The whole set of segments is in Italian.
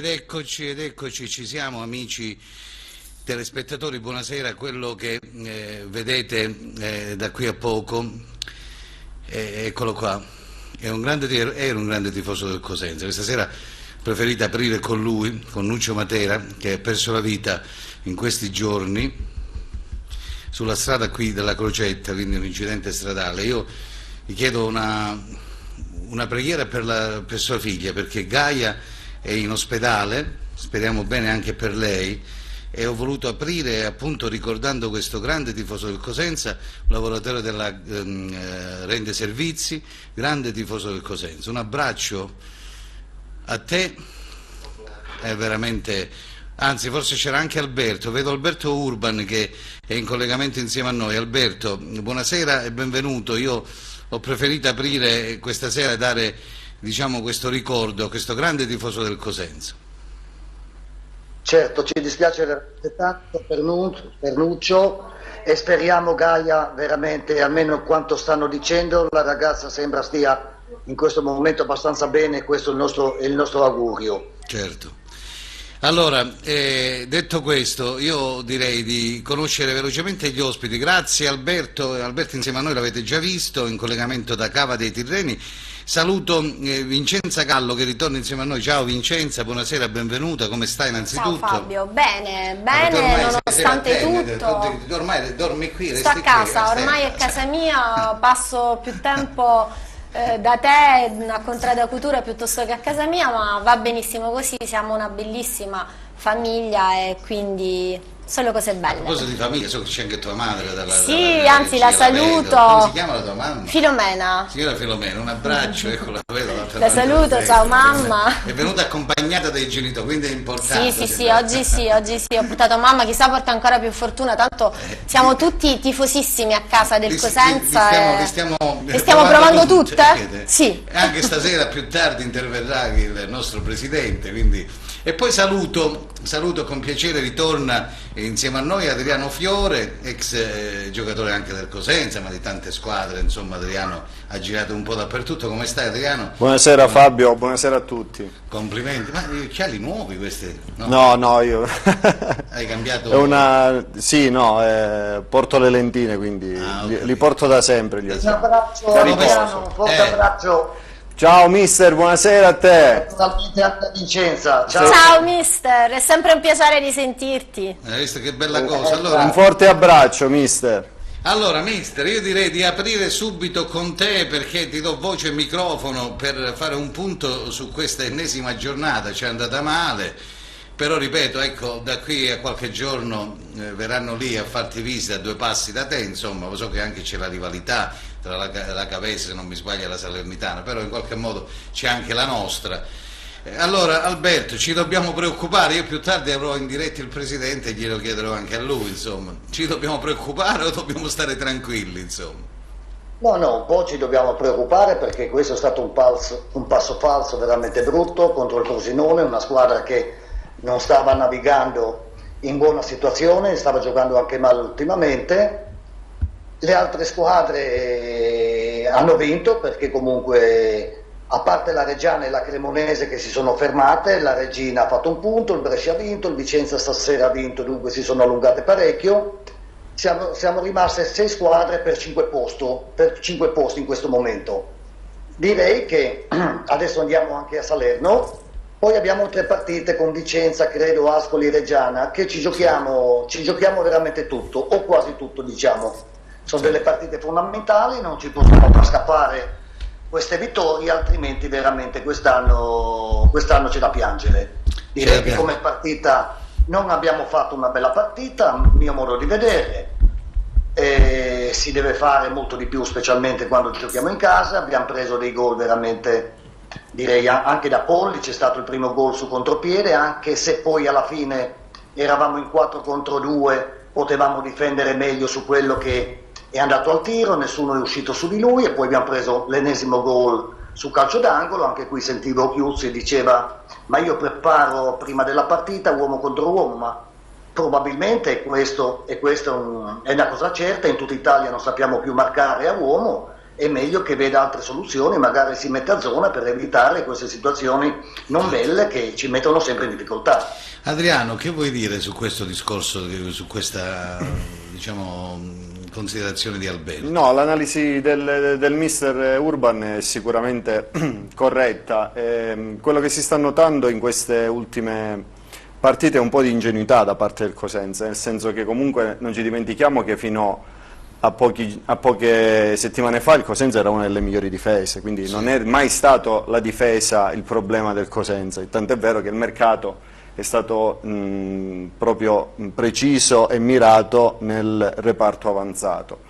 ed eccoci, ci siamo amici telespettatori, buonasera. Quello che vedete da qui a poco, eccolo qua, era un grande tifoso del Cosenza. Questa sera preferite aprire con lui, con Nuccio Matera, che ha perso la vita in questi giorni sulla strada qui della Crocetta, quindi un incidente stradale. Io vi chiedo una preghiera per sua figlia, perché Gaia è in ospedale, speriamo bene anche per lei, e ho voluto aprire appunto ricordando questo grande tifoso del Cosenza, un lavoratore della Rende Servizi, grande tifoso del Cosenza. Un abbraccio a te, è veramente, anzi forse c'era anche Alberto, vedo Alberto Urban che è in collegamento insieme a noi. Alberto, buonasera e benvenuto. Io ho preferito aprire questa sera e dare, diciamo, questo ricordo a questo grande tifoso del Cosenza. Certo, ci dispiace veramente tanto per Nuccio e speriamo Gaia veramente, almeno quanto stanno dicendo, la ragazza sembra stia in questo momento abbastanza bene, questo è il nostro augurio. Certo. Allora, detto questo, io direi di conoscere velocemente gli ospiti. Grazie Alberto, insieme a noi l'avete già visto in collegamento da Cava dei Tirreni. Saluto Vincenza Gallo che ritorna insieme a noi. Ciao Vincenza, buonasera, benvenuta, come stai innanzitutto? Ciao Fabio, bene, nonostante tutto. Ormai dormi qui, sto a casa, ormai è casa mia, passo più tempo da te a Contrada Couture piuttosto che a casa mia, ma va benissimo così, siamo una bellissima famiglia e quindi solo cose belle. A proposito di famiglia, so che c'è anche tua madre sì, anzi la saluto. Come si chiama la tua mamma? Filomena. Signora Filomena, un abbraccio, ecco, la vedo. La saluto, ciao mamma. È venuta accompagnata dai genitori, quindi è importante. Sì, oggi sì, ho portato mamma, chissà porta ancora più fortuna, tanto siamo tutti tifosissimi a casa del Cosenza. Li stiamo provando tutte? Sì. E anche stasera più tardi interverrà il nostro presidente, quindi. E poi saluto con piacere, ritorna insieme a noi Adriano Fiore, ex giocatore anche del Cosenza, ma di tante squadre, insomma Adriano ha girato un po' dappertutto. Come stai Adriano? Buonasera Fabio, buonasera a tutti. Complimenti, ma gli occhiali nuovi questi? No, io... Hai cambiato? Porto le lentine, quindi li porto da sempre. Un abbraccio Adriano, un forte abbraccio. Ciao mister, buonasera a te. Totalmente anche a Vincenza. Ciao mister, è sempre un piacere di sentirti. Hai visto che bella cosa? Allora, un forte abbraccio mister. Allora mister, io direi di aprire subito con te, perché ti do voce e microfono per fare un punto su questa ennesima giornata. Ci è andata male, però ripeto, ecco, da qui a qualche giorno verranno lì a farti visita a 2 passi da te, insomma, so che anche c'è la rivalità tra la Cavese, se non mi sbaglio, e la Salernitana, però in qualche modo c'è anche la nostra. Allora Alberto, ci dobbiamo preoccupare? Io più tardi avrò in diretta il presidente e glielo chiederò anche a lui, insomma. Ci dobbiamo preoccupare o dobbiamo stare tranquilli, insomma? No, un po' ci dobbiamo preoccupare, perché questo è stato un passo falso veramente brutto contro il Frosinone, una squadra che non stava navigando in buona situazione, stava giocando anche male ultimamente. Le altre squadre hanno vinto, perché comunque, a parte la Reggiana e la Cremonese che si sono fermate, la Reggina ha fatto un punto, il Brescia ha vinto, il Vicenza stasera ha vinto, dunque si sono allungate parecchio. Siamo rimaste 6 squadre per 5 posti in questo momento. Direi che adesso andiamo anche a Salerno, poi abbiamo 3 partite con Vicenza, credo, Ascoli, Reggiana, che ci giochiamo veramente tutto, o quasi tutto, diciamo. Sono delle partite fondamentali, non ci possiamo far scappare queste vittorie, altrimenti veramente quest'anno c'è da piangere. Direi che come partita non abbiamo fatto una bella partita, a mio modo di vedere, si deve fare molto di più, specialmente quando giochiamo in casa. Abbiamo preso dei gol veramente, direi anche da Polli, c'è stato il primo gol su contropiede, anche se poi alla fine eravamo in 4 contro 2, potevamo difendere meglio su quello che è andato al tiro, nessuno è uscito su di lui, e poi abbiamo preso l'ennesimo gol su calcio d'angolo. Anche qui sentivo Chiuzzi diceva: ma io preparo prima della partita uomo contro uomo, ma probabilmente è una cosa certa, in tutta Italia non sappiamo più marcare a uomo, è meglio che veda altre soluzioni, magari si mette a zona per evitare queste situazioni non belle che ci mettono sempre in difficoltà. Adriano, che vuoi dire su questo discorso, su questa considerazione di Alberto? No, l'analisi del mister Urban è sicuramente corretta. Quello che si sta notando in queste ultime partite è un po' di ingenuità da parte del Cosenza, nel senso che comunque non ci dimentichiamo che fino a poche settimane fa il Cosenza era una delle migliori difese, quindi non è mai stato la difesa il problema del Cosenza, tant'è vero che il mercato è stato proprio preciso e mirato nel reparto avanzato.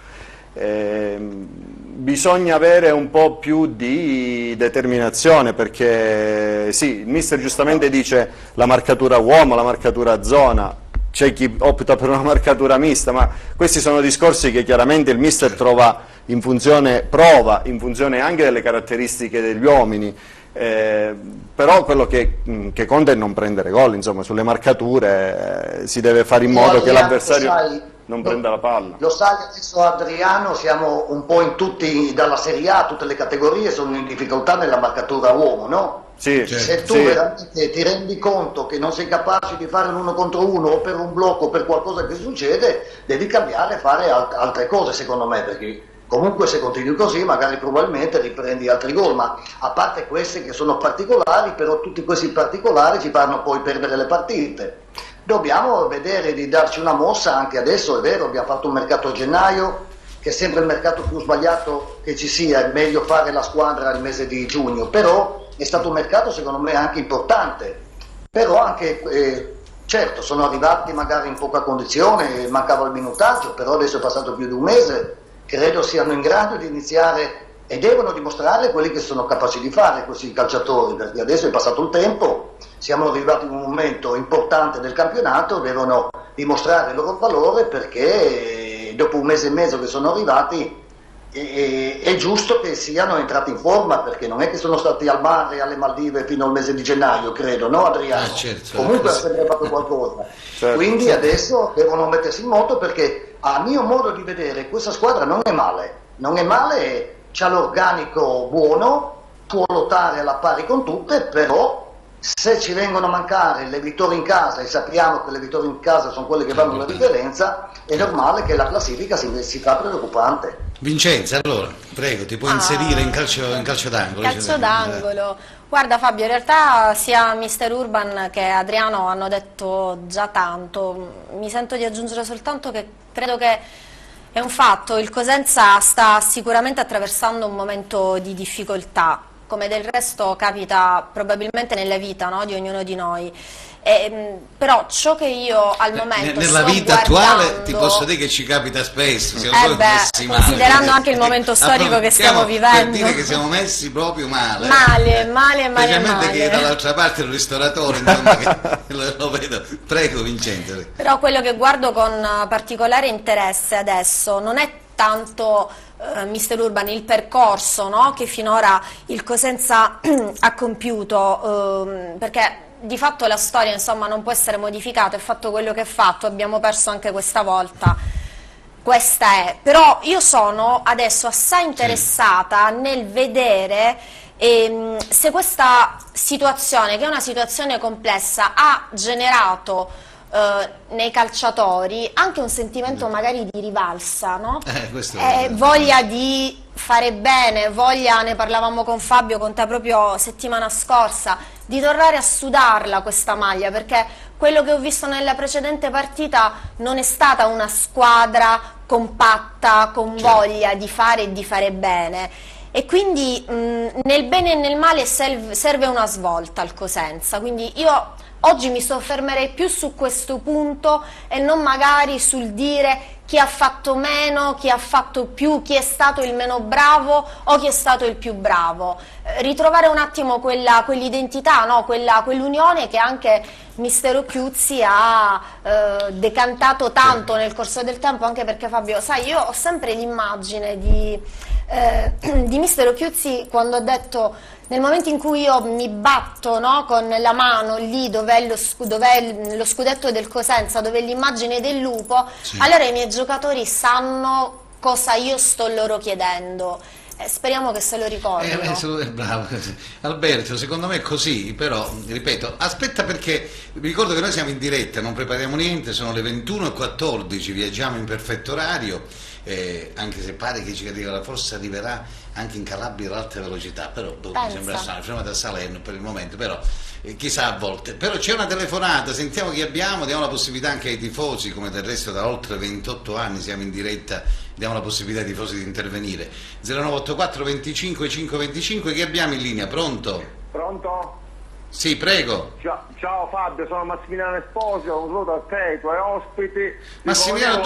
Bisogna avere un po' più di determinazione, perché sì, il mister giustamente dice la marcatura uomo, la marcatura zona, c'è chi opta per una marcatura mista, ma questi sono discorsi che chiaramente il mister prova in funzione anche delle caratteristiche degli uomini. Però quello che conta è non prendere gol, insomma, sulle marcature si deve fare in modo che l'avversario non prenda la palla. Lo sai adesso, Adriano, siamo un po' in tutti, dalla Serie A, tutte le categorie sono in difficoltà nella marcatura uomo, no? Sì, se tu veramente ti rendi conto che non sei capace di fare l'uno contro uno o per un blocco o per qualcosa che succede, devi cambiare e fare altre cose, secondo me, perché comunque se continui così magari probabilmente riprendi altri gol, ma a parte questi che sono particolari, però tutti questi particolari ci fanno poi perdere le partite. Dobbiamo vedere di darci una mossa anche adesso, è vero, abbiamo fatto un mercato a gennaio, che è sempre il mercato più sbagliato che ci sia, è meglio fare la squadra al mese di giugno, però è stato un mercato secondo me anche importante, però anche certo sono arrivati magari in poca condizione, mancava il minutaggio, però adesso è passato più di un mese, credo siano in grado di iniziare e devono dimostrare quelli che sono capaci di fare questi calciatori, perché adesso è passato il tempo, siamo arrivati in un momento importante del campionato, devono dimostrare il loro valore, perché dopo un mese e mezzo che sono arrivati è giusto che siano entrati in forma, perché non è che sono stati al mare, alle Maldive fino al mese di gennaio, credo, no Adriano? Certo, comunque ha sempre fatto qualcosa, quindi adesso devono mettersi in moto, perché a mio modo di vedere questa squadra non è male, c'ha l'organico buono, può lottare alla pari con tutte, però se ci vengono a mancare le vittorie in casa, e sappiamo che le vittorie in casa sono quelle che fanno la differenza, è normale che la classifica si fa preoccupante. Vincenza, allora, prego, ti puoi inserire in calcio d'angolo. Calcio d'angolo. Guarda Fabio, in realtà sia mister Urban che Adriano hanno detto già tanto, mi sento di aggiungere soltanto che credo che è un fatto, il Cosenza sta sicuramente attraversando un momento di difficoltà, come del resto capita probabilmente nella vita, no, di ognuno di noi. Però ciò che io al momento nella vita attuale ti posso dire che ci capita spesso, siamo messi male, considerando anche il momento storico che stiamo vivendo, per dire che siamo messi proprio male, specialmente che dall'altra parte il ristoratore, insomma, che lo vedo. Prego Vincenzo. Però quello che guardo con particolare interesse adesso non è tanto mister Urban, il percorso, no, che finora il Cosenza ha compiuto, perché di fatto la storia, insomma, non può essere modificata, è fatto quello che è fatto, abbiamo perso anche questa volta, questa è. Però io sono adesso assai interessata nel vedere se questa situazione, che è una situazione complessa, ha generato nei calciatori anche un sentimento magari di rivalsa, no? Voglia di fare bene, voglia, ne parlavamo con Fabio, con te proprio settimana scorsa, di tornare a sudarla questa maglia, perché quello che ho visto nella precedente partita non è stata una squadra compatta, con voglia di fare e di fare bene. E quindi nel bene e nel male serve una svolta al Cosenza, quindi io oggi mi soffermerei più su questo punto e non magari sul dire chi ha fatto meno, chi ha fatto più, chi è stato il meno bravo o chi è stato il più bravo. Ritrovare un attimo quell'identità, no? Quell'unione che anche mister Occhiuzzi ha decantato tanto nel corso del tempo, anche perché Fabio, sai, io ho sempre l'immagine di mister Occhiuzzi quando ha detto: nel momento in cui io mi batto, no, con la mano lì dov'è lo scudetto del Cosenza, dove è l'immagine del lupo, allora i miei giocatori sanno cosa io sto loro chiedendo. Speriamo che se lo ricordino. Bravo. Alberto, secondo me è così, però, ripeto, aspetta, perché vi ricordo che noi siamo in diretta, non prepariamo niente, sono le 21:14, viaggiamo in perfetto orario, anche se pare che ci arriva, forse arriverà anche in Calabria all'alta velocità, però mi sembra strano, fermata a Salerno per il momento, però chissà a volte. Però c'è una telefonata, sentiamo chi abbiamo, diamo la possibilità anche ai tifosi, come del resto da oltre 28 anni siamo in diretta, diamo la possibilità ai tifosi di intervenire. 0984 25 525, chi abbiamo in linea? Pronto? Pronto? Sì, prego. Ciao Fabio, sono Massimiliano Esposito, un saluto a te, ai tuoi ospiti. Massimiliano,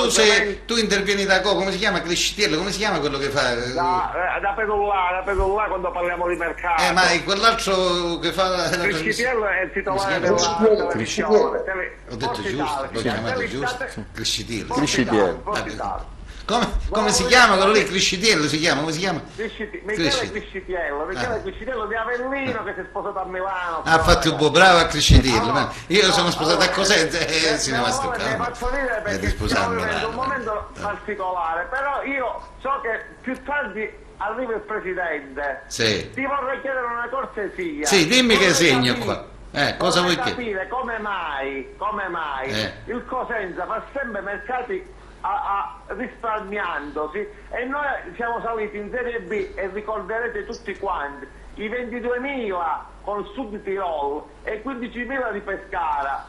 tu intervieni da come si chiama? Crescitiello, come si chiama quello che fa? Da Pedullà quando parliamo di mercato. Ma quell'altro che fa... Crescitiello è il titolare della Crescitiello. Ho detto giusto, l'ho chiamato giusto? Crescitiello. Come si chiama quello lì? Crescitiello si chiama? Come si chiama? Michele Crescitiello di Avellino, che si è sposato a Milano. Ha fatto un po' bravo a Crescitiello. Io sono sposato a Cosenza e si ne va Mi faccio dire perché stiamo vivendo un momento particolare, però io so che più tardi arriva il presidente. Sì. Ti vorrei chiedere una cortesia. Sì, dimmi che segno qua. Cosa vuoi capire come mai il Cosenza fa sempre mercati risparmiandosi, e noi siamo saliti in Serie B, e ricorderete tutti quanti i 22.000 col Sud Tirol e 15.000 di Pescara.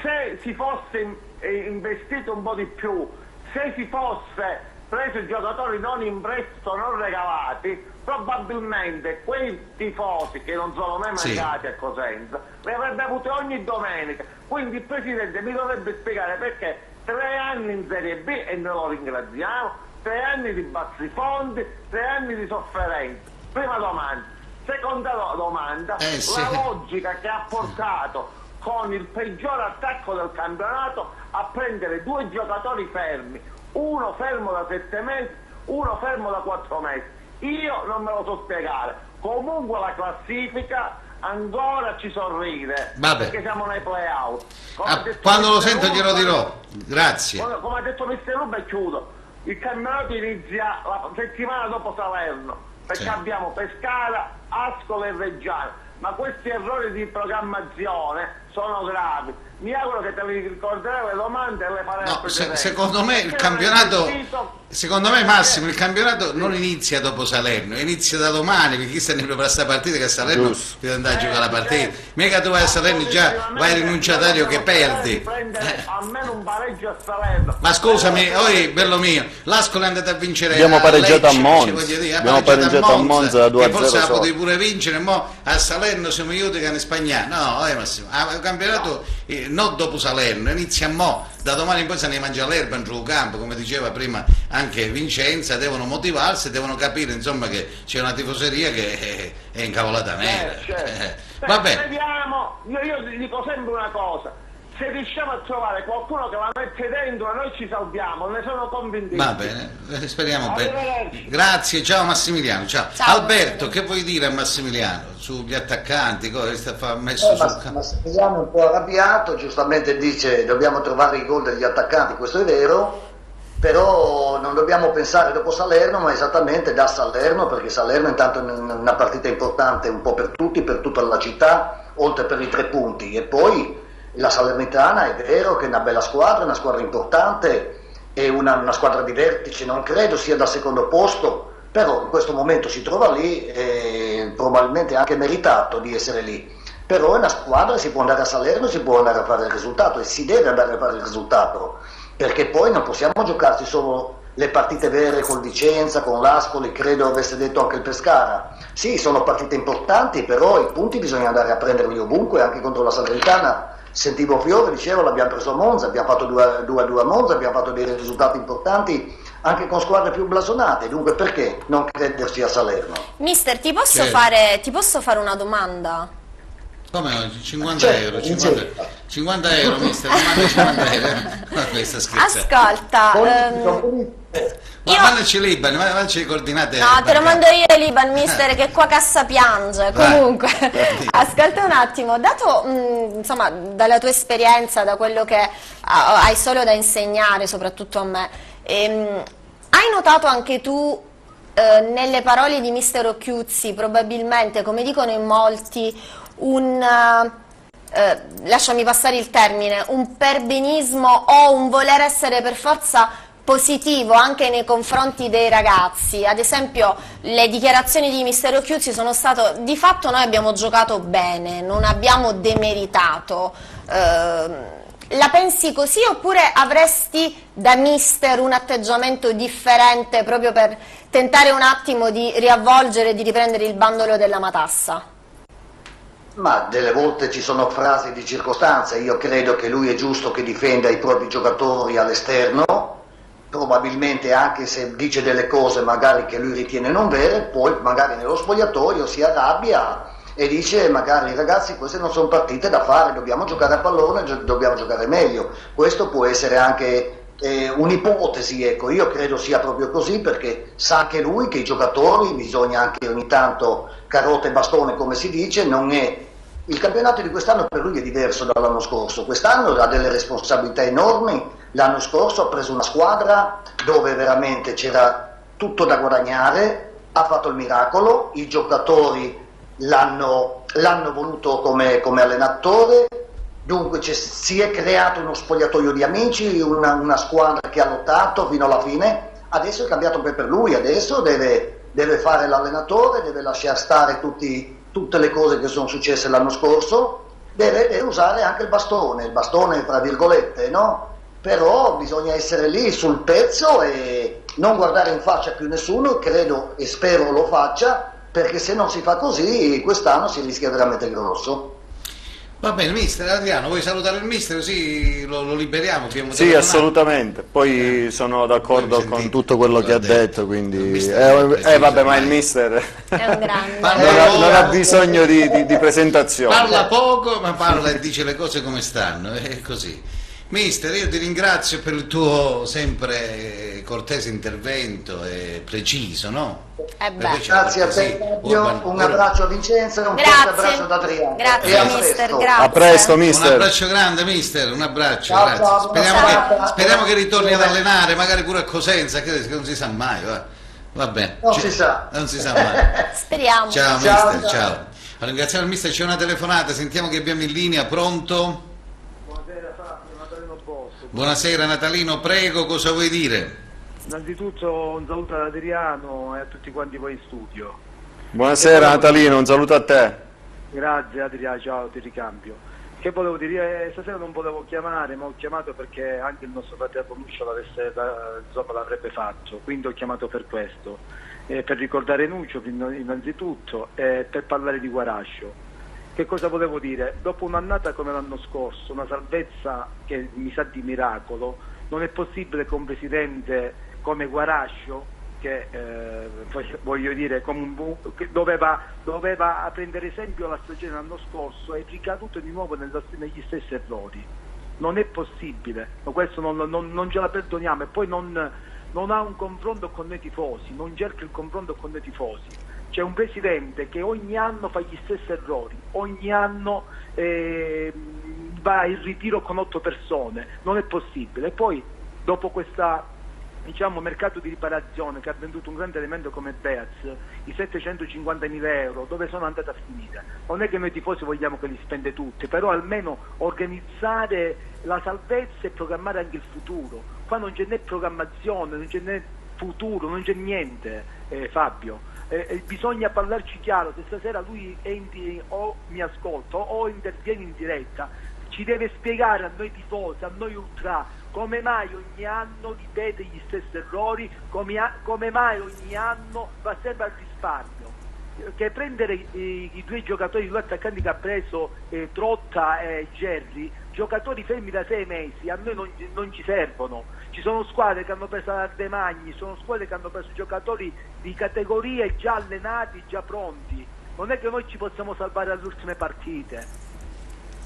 Se si fosse investito un po' di più, se si fosse preso i giocatori non in prestito, non regalati, probabilmente quei tifosi che non sono mai mancati a Cosenza li avrebbe avuti ogni domenica. Quindi il presidente mi dovrebbe spiegare perché 3 anni in Serie B, e noi lo ringraziamo, 3 anni di bassi fondi, 3 anni di sofferenza. Prima domanda. Seconda domanda, la logica che ha portato con il peggior attacco del campionato a prendere 2 giocatori fermi, uno fermo da 7 mesi, uno fermo da 4 mesi. Io non me lo so spiegare. Comunque la classifica ancora ci sorride, perché siamo nei play-out. Quando lo sento glielo dirò. Grazie. Come ha detto Mister Ruba, e chiudo, il campionato inizia la settimana dopo Salerno, perché abbiamo Pescara, Ascoli e Reggiano, ma questi errori di programmazione sono gravi. Mi auguro che te li ricorderai le domande e le farai secondo me il campionato, secondo me Massimo, il campionato non inizia dopo Salerno, inizia da domani, perché chi sta ne prepara questa partita, che a Salerno deve andare a giocare la partita. Mica tu vai a Salerno già vai rinunciatario che perdi. Almeno un pareggio a Salerno. Ma scusami, bello mio, l'Ascoli è andato a vincere. Abbiamo pareggiato a Monza. Abbiamo pareggiato a Monza 2-0. Che forse la potevi pure vincere, mo a Salerno siamo io che ne spagnano. No, Massimo, il campionato non dopo Salerno, inizia mo, da domani in poi se ne mangia l'erba in giù campo, come diceva prima anche Vincenza, devono motivarsi, devono capire insomma che c'è una tifoseria che è incavolata nera. Va bene. Vediamo, io dico sempre una cosa: se riusciamo a trovare qualcuno che la mette dentro, noi ci salviamo, ne sono convinto. Va bene, speriamo bene. Grazie, ciao Massimiliano. Ciao. Alberto, che vuoi dire a Massimiliano sugli attaccanti? Massimiliano è un po' arrabbiato, giustamente dice dobbiamo trovare i gol degli attaccanti, questo è vero, però non dobbiamo pensare dopo Salerno, ma esattamente da Salerno, perché Salerno intanto è una partita importante un po' per tutti, per tutta la città, oltre per i 3 punti, e poi la Salernitana è vero che è una bella squadra, una squadra importante, è una squadra di vertice, non credo sia da secondo posto, però in questo momento si trova lì e probabilmente anche meritato di essere lì. Però è una squadra, si può andare a Salerno, si può andare a fare il risultato, e si deve andare a fare il risultato, perché poi non possiamo giocarci solo le partite vere col Vicenza, con l'Ascoli, credo avesse detto anche il Pescara. Sì, sono partite importanti, però i punti bisogna andare a prenderli ovunque, anche contro la Salernitana. Sentivo Fiore, dicevo, l'abbiamo preso a Monza, abbiamo fatto 2-2 a Monza, abbiamo fatto dei risultati importanti anche con squadre più blasonate, dunque perché non crederci a Salerno? Mister, ti posso fare una domanda? Come no? 50 euro, 50 euro, mister, 50 euro. Questa scherza. Ascolta, mandaci l'Iban, mandaci le coordinate. No, te lo mando io l'Iban, mister, che qua cassa piange. Comunque, ascolta un attimo, dato insomma dalla tua esperienza, da quello che hai solo da insegnare, soprattutto a me, hai notato anche tu nelle parole di mister Occhiuzzi probabilmente, come dicono in molti, lasciami passare il termine, un perbenismo o un voler essere per forza positivo anche nei confronti dei ragazzi. Ad esempio le dichiarazioni di mister Occhiuzzi sono state: di fatto noi abbiamo giocato bene, non abbiamo demeritato. La pensi così, oppure avresti da mister un atteggiamento differente proprio per tentare un attimo di riavvolgere e di riprendere il bandolo della matassa? Ma delle volte ci sono frasi di circostanza. Io credo che lui è giusto che difenda i propri giocatori all'esterno, probabilmente anche se dice delle cose magari che lui ritiene non vere, poi magari nello spogliatoio si arrabbia e dice magari: ragazzi, queste non sono partite da fare, dobbiamo giocare a pallone, dobbiamo giocare meglio. Questo può essere anche un'ipotesi, ecco. Io credo sia proprio così, perché sa anche lui che i giocatori bisogna anche ogni tanto carota e bastone, come si dice. Non è il campionato di quest'anno, per lui è diverso dall'anno scorso. Quest'anno ha delle responsabilità enormi. L'anno scorso ha preso una squadra dove veramente c'era tutto da guadagnare, ha fatto il miracolo, i giocatori l'hanno voluto come allenatore, dunque si è creato uno spogliatoio di amici, una squadra che ha lottato fino alla fine. Adesso è cambiato per lui, adesso deve fare l'allenatore, deve lasciare stare tutte le cose che sono successe l'anno scorso, deve usare anche il bastone tra virgolette, no? Però bisogna essere lì sul pezzo e non guardare in faccia più nessuno, credo e spero lo faccia, perché se non si fa così quest'anno si rischia veramente grosso. Va bene, mister Adriano, vuoi salutare il mister così lo liberiamo? Sì, assolutamente, poi sono d'accordo con tutto quello che ha detto, quindi vabbè, ma il mister è un grande. non ha bisogno di presentazione. Parla poco, ma parla e dice le cose come stanno, è così. Mister, io ti ringrazio per il tuo sempre cortese intervento e preciso, no? Grazie a te, un abbraccio a Vincenzo e un forte abbraccio ad Adriano. Grazie mister, grazie. A presto mister. Un abbraccio grande mister, un abbraccio, ciao, grazie. Ciao. Speriamo che ritorni ad allenare, magari pure a Cosenza, che non si sa mai, va bene. Non si sa mai. Speriamo. Ciao mister, ciao. Ringraziamo il mister, c'è una telefonata, sentiamo che abbiamo in linea, pronto? Buonasera Natalino, prego, cosa vuoi dire? Innanzitutto un saluto ad Adriano e a tutti quanti voi in studio. Buonasera Natalino, un saluto a te. Grazie Adriano, ciao, ti ricambio. Che volevo dire? Stasera non volevo chiamare, ma ho chiamato perché anche il nostro fratello Nuccio l'avrebbe fatto, quindi ho chiamato per questo, per ricordare Nuccio innanzitutto e per parlare di Guarascio. Che cosa volevo dire? Dopo un'annata come l'anno scorso, una salvezza che mi sa di miracolo, non è possibile che un presidente come Guarascio, che voglio dire che doveva prendere esempio la stagione dell'anno scorso, è ricaduto di nuovo negli stessi errori. Non è possibile, ma questo non ce la perdoniamo. E poi non ha un confronto con noi tifosi, non cerca il confronto con noi tifosi. C'è un presidente che ogni anno fa gli stessi errori, ogni anno va in ritiro con 8 persone, non è possibile. E poi dopo questa mercato di riparazione che ha venduto un grande elemento come Beaz, i 750.000 euro dove sono andate a finire? Non è che noi tifosi vogliamo che li spende tutti, però almeno organizzare la salvezza e programmare anche il futuro. Qua non c'è né programmazione, non c'è né futuro, non c'è niente, Fabio. Bisogna parlarci chiaro. Se stasera lui o mi ascolta o interviene in diretta, ci deve spiegare a noi tifosi, a noi ultra, come mai ogni anno ripete gli stessi errori, come mai ogni anno va sempre al risparmio. Che prendere i 2 giocatori, i 2 attaccanti che ha preso, Trotta e Gerri, giocatori fermi da 6 mesi, a noi non ci servono. Ci sono squadre che hanno preso De Magni, sono squadre che hanno preso giocatori di categorie già allenati, già pronti. Non è che noi ci possiamo salvare alle ultime partite.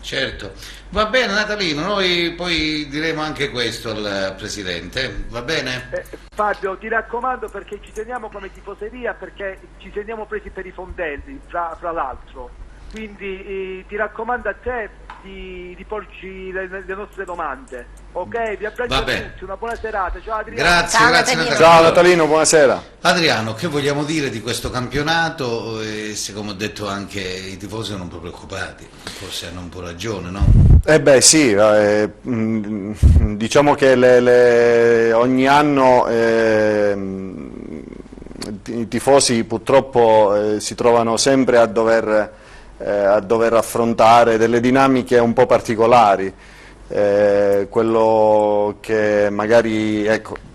Certo, va bene Natalino, noi poi diremo anche questo al Presidente, va bene? Fabio, ti raccomando, perché ci teniamo come tifoseria, perché ci teniamo presi per i fondelli, fra l'altro. Quindi ti raccomando a te di porci le nostre domande. Ok, vi abbraccio a tutti, una buona serata, ciao Adriano. Grazie, Ciao, grazie Natalino. Natalino. Ciao Natalino, buonasera. Adriano, che vogliamo dire di questo campionato? Se, come ho detto, anche i tifosi sono un po' preoccupati, forse hanno un po' ragione, no? Sì, diciamo che ogni anno i tifosi purtroppo si trovano sempre a dover affrontare delle dinamiche un po' particolari. Quello che magari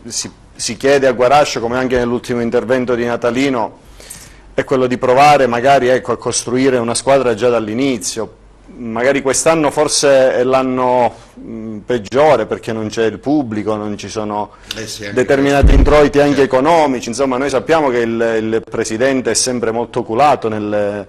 si chiede a Guarascio, come anche nell'ultimo intervento di Natalino, è quello di provare magari a costruire una squadra già dall'inizio. Magari quest'anno forse è l'anno peggiore perché non c'è il pubblico, non ci sono determinati introiti anche economici. Insomma, noi sappiamo che il Presidente è sempre molto oculato nelle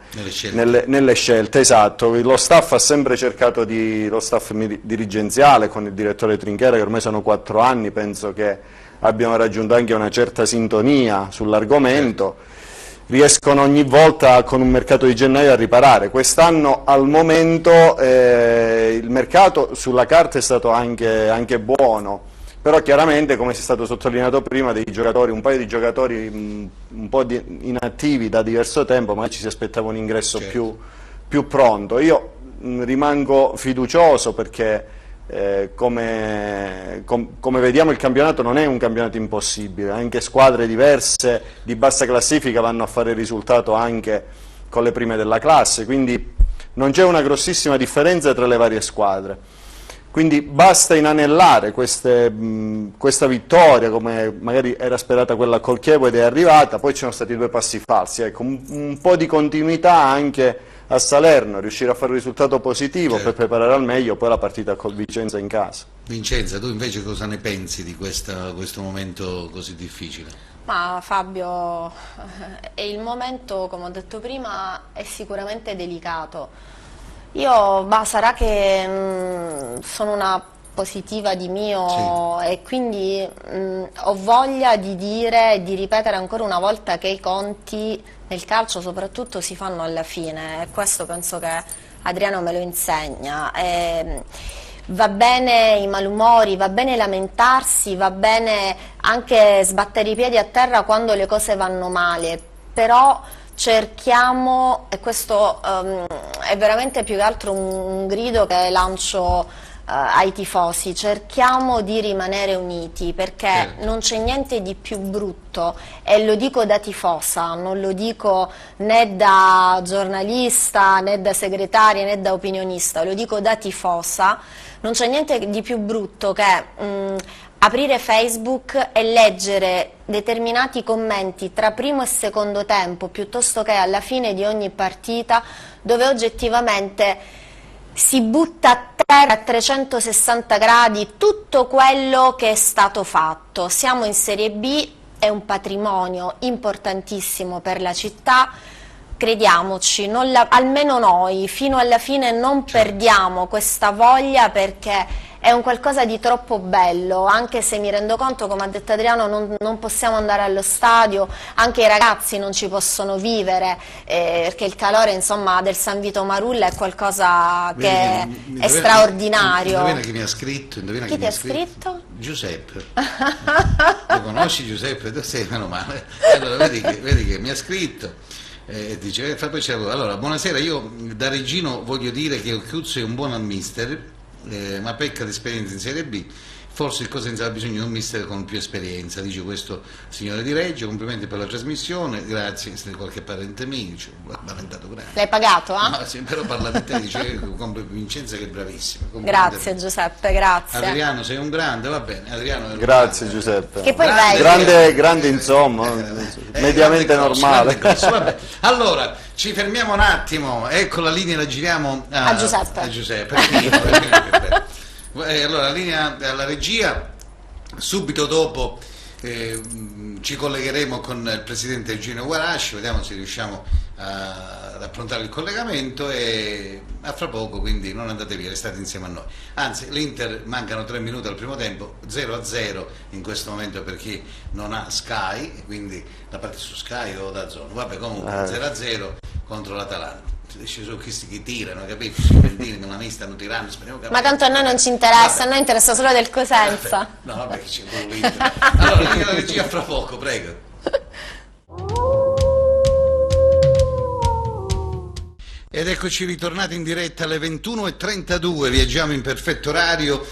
scelte, esatto. Lo staff ha sempre cercato lo staff dirigenziale con il direttore Trinchera, che ormai sono 4 anni, penso che abbiamo raggiunto anche una certa sintonia sull'argomento. Riescono ogni volta con un mercato di gennaio a riparare. Quest'anno al momento il mercato sulla carta è stato anche buono, però chiaramente, come è stato sottolineato prima, un paio di giocatori un po' inattivi da diverso tempo, ma ci si aspettava un ingresso più pronto. Io rimango fiducioso perché come vediamo il campionato non è un campionato impossibile, anche squadre diverse di bassa classifica vanno a fare il risultato anche con le prime della classe, quindi non c'è una grossissima differenza tra le varie squadre, quindi basta inanellare questa vittoria, come magari era sperata quella col Chievo ed è arrivata. Poi ci sono stati 2 passi falsi, ecco, un po' di continuità anche a Salerno, riuscire a fare un risultato positivo per preparare al meglio poi la partita col Vicenza in casa. Vincenza, tu invece cosa ne pensi di questo momento così difficile? Ma Fabio, il momento, come ho detto prima, è sicuramente delicato. Sarà che sono una positiva di mio e quindi ho voglia di dire e di ripetere ancora una volta che i conti nel calcio soprattutto si fanno alla fine, e questo penso che Adriano me lo insegna. Va bene i malumori, va bene lamentarsi, va bene anche sbattere i piedi a terra quando le cose vanno male, però cerchiamo, e questo è veramente più che altro un grido che lancio ai tifosi, cerchiamo di rimanere uniti, perché non c'è niente di più brutto, e lo dico da tifosa, non lo dico né da giornalista, né da segretaria, né da opinionista, lo dico da tifosa. Non c'è niente di più brutto che aprire Facebook e leggere determinati commenti tra primo e secondo tempo, piuttosto che alla fine di ogni partita, dove oggettivamente si butta a terra a 360 gradi tutto quello che è stato fatto. Siamo in Serie B, è un patrimonio importantissimo per la città, crediamoci, almeno noi fino alla fine non perdiamo questa voglia, perché è un qualcosa di troppo bello, anche se mi rendo conto, come ha detto Adriano, non possiamo andare allo stadio, anche i ragazzi non ci possono vivere, perché il calore, insomma, del San Vito Marulla è qualcosa che è straordinario. Indovina chi mi ha scritto? Chi ti ha scritto? Giuseppe. Lo conosci Giuseppe? Tu sei, meno male. Allora vedi che mi ha scritto. Dice, allora, buonasera, io da Regino voglio dire che il Cruz è un buon mister, ma pecca di esperienza in Serie B. Forse il Cosenza ha bisogno di un mister con più esperienza, dice questo signore di Reggio. Complimenti per la trasmissione, grazie. Se qualche parente mio, l'ha lamentato grande. L'hai pagato? No, sì, però parla di te, dice Vincenza che è bravissima. Grazie Giuseppe, grazie. Adriano, sei un grande, va bene. Adriano grazie Giuseppe. Che poi grande insomma, mediamente normale. Vabbè. Allora, ci fermiamo un attimo, ecco la linea, la giriamo a Giuseppe. A Giuseppe. Allora, la linea alla regia, subito dopo ci collegheremo con il presidente Eugenio Guarascio, vediamo se riusciamo ad affrontare il collegamento, e a fra poco, quindi non andate via, restate insieme a noi. Anzi, l'Inter mancano 3 minuti al primo tempo, 0-0 in questo momento per chi non ha Sky, quindi la parte su Sky o da Zone, vabbè, comunque 0-0 contro l'Atalanta. ci sono questi che tirano, capito? I pendini non mi stanno tirando, speriamo che... Ma tanto a noi non ci interessa, a noi interessa solo del Cosenza. No, vabbè, che c'è quello lì. Allora, io la regia fra poco, prego. Ed eccoci ritornati in diretta alle 21:32, viaggiamo in perfetto orario.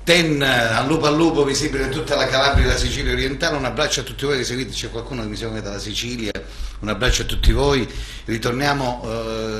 Ten al lupo visibile in tutta la Calabria e la Sicilia orientale. Un abbraccio a tutti voi che seguite, c'è qualcuno che mi segue dalla Sicilia, un abbraccio a tutti voi. Ritorniamo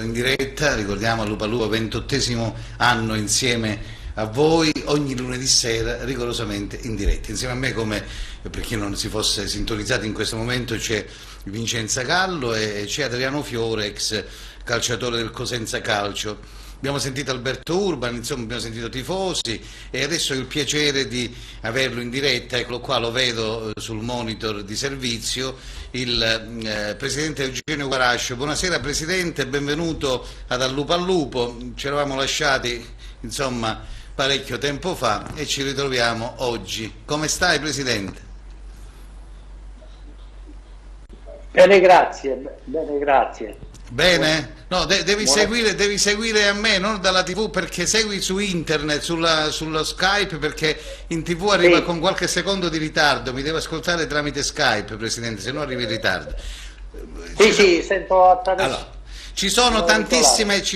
in diretta, ricordiamo al lupo 28° anno insieme a voi, ogni lunedì sera rigorosamente in diretta. Insieme a me, come per chi non si fosse sintonizzato in questo momento, c'è Vincenza Gallo e c'è Adriano Fiore, ex calciatore del Cosenza Calcio. Abbiamo sentito Alberto Urban, insomma abbiamo sentito tifosi e adesso ho il piacere di averlo in diretta, eccolo qua, lo vedo sul monitor di servizio, il presidente Eugenio Guarascio. Buonasera Presidente, benvenuto ad Al Lupo, ci eravamo lasciati insomma parecchio tempo fa e ci ritroviamo oggi. Come stai Presidente? Bene, grazie, bene, grazie. Bene? No, devi seguire a me, non dalla TV, perché segui su internet, sullo Skype, perché in TV arriva con qualche secondo di ritardo, mi devo ascoltare tramite Skype, Presidente, se no arrivi in ritardo. Sì, sento attraverso. Allora, ci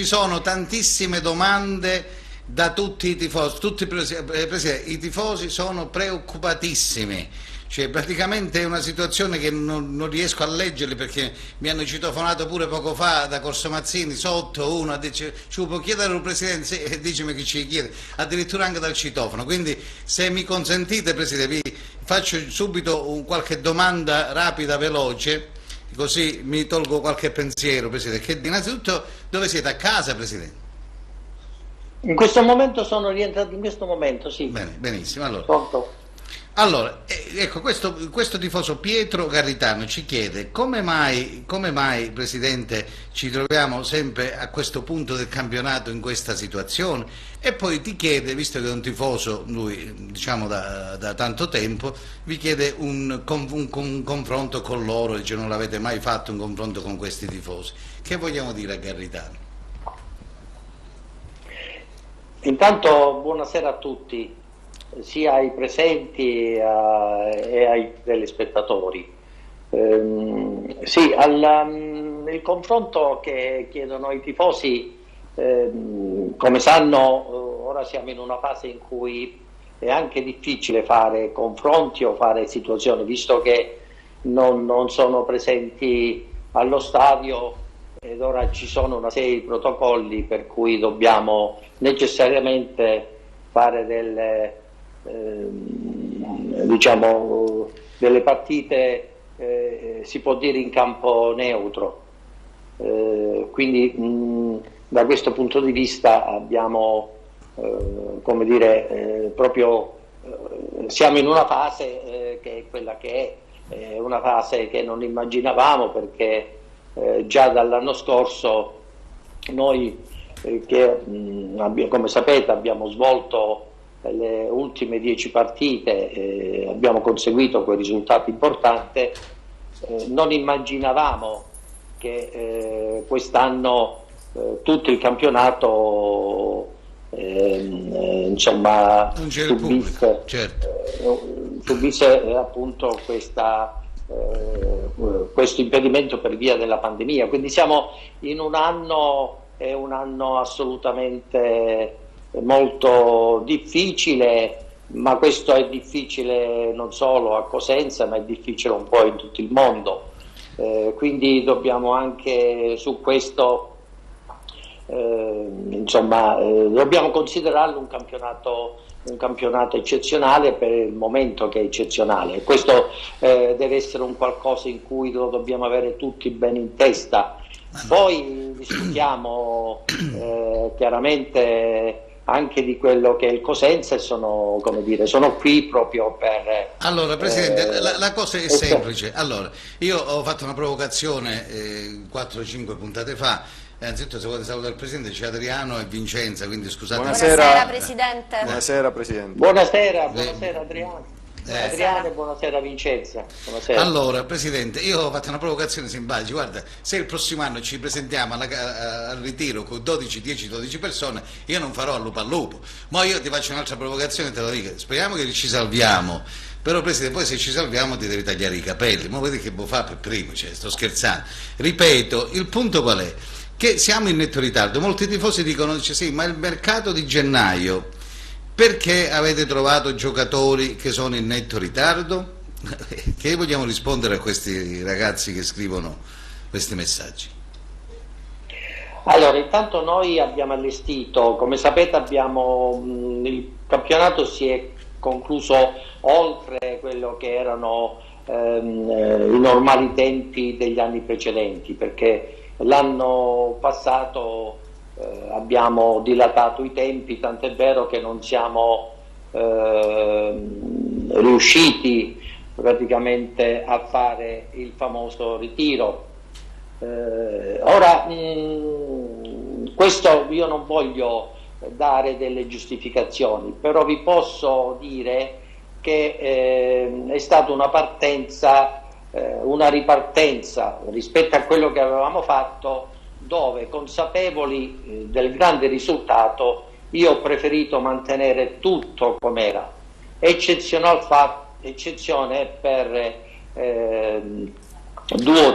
sono tantissime domande da tutti i tifosi, Presidente, i tifosi sono preoccupatissimi. Cioè, praticamente è una situazione che non riesco a leggerli, perché mi hanno citofonato pure poco fa da Corso Mazzini, sotto uno dice ci può chiedere il Presidente e dicemi chi ci chiede, addirittura anche dal citofono. Quindi se mi consentite Presidente vi faccio subito qualche domanda rapida, veloce, così mi tolgo qualche pensiero Presidente. Che innanzitutto dove siete? A casa Presidente? In questo momento sono rientrato, in questo momento sì. Bene, benissimo. Allora, ecco, questo tifoso Pietro Garritano ci chiede come mai, Presidente, ci troviamo sempre a questo punto del campionato in questa situazione, e poi ti chiede, visto che è un tifoso, lui diciamo da tanto tempo, vi chiede un confronto con loro, dice non l'avete mai fatto un confronto con questi tifosi. Che vogliamo dire a Garritano? intanto buonasera a tutti, sia ai presenti e ai telespettatori. Sì, il confronto che chiedono i tifosi, come sanno, ora siamo in una fase in cui è anche difficile fare confronti o fare situazioni, visto che non sono presenti allo stadio, ed ora ci sono una serie di protocolli per cui dobbiamo necessariamente fare delle partite, si può dire, in campo neutro, quindi da questo punto di vista abbiamo come dire, siamo in una fase che è quella che è una fase che non immaginavamo, perché già dall'anno scorso noi come sapete abbiamo svolto le ultime 10 partite, abbiamo conseguito quel risultato importante. Non immaginavamo che quest'anno tutto il campionato insomma subisse appunto questo impedimento per via della pandemia. Quindi siamo in un anno assolutamente molto difficile, ma questo è difficile non solo a Cosenza, ma è difficile un po' in tutto il mondo, quindi dobbiamo anche su questo dobbiamo considerarlo un campionato eccezionale per il momento che è eccezionale. Questo deve essere un qualcosa in cui lo dobbiamo avere tutti bene in testa. Poi discutiamo chiaramente anche di quello che è il Cosenza, e sono qui proprio per... Allora Presidente, la cosa è semplice. Allora, io ho fatto una provocazione 4-5 puntate fa. Innanzitutto, se volete salutare il Presidente, c'è Adriano e Vincenza, quindi scusate. Buonasera Presidente. Buonasera Presidente. Buonasera Adriano. Adriano, buonasera Vincenza. Buonasera. Allora, Presidente, io ho fatto una provocazione simpatica. Guarda, se il prossimo anno ci presentiamo al ritiro con 10-12 persone, io non farò al lupo. Ma io ti faccio un'altra provocazione, te lo dico. Speriamo che ci salviamo. Però, Presidente, poi se ci salviamo ti devi tagliare i capelli. Ma vedi che fa per primo, cioè, sto scherzando. Ripeto, il punto qual è? Che siamo in netto ritardo. Molti tifosi dicono, sì, ma il mercato di gennaio, perché avete trovato giocatori che sono in netto ritardo? Che vogliamo rispondere a questi ragazzi che scrivono questi messaggi? Allora, intanto noi abbiamo allestito, come sapete il campionato si è concluso oltre quello che erano i normali tempi degli anni precedenti, perché l'anno passato abbiamo dilatato i tempi, tant'è vero che non siamo riusciti praticamente a fare il famoso ritiro. Ora, questo io non voglio dare delle giustificazioni, però vi posso dire che è stata una partenza, una ripartenza rispetto a quello che avevamo fatto, dove consapevoli del grande risultato io ho preferito mantenere tutto com'era, eccezione per due o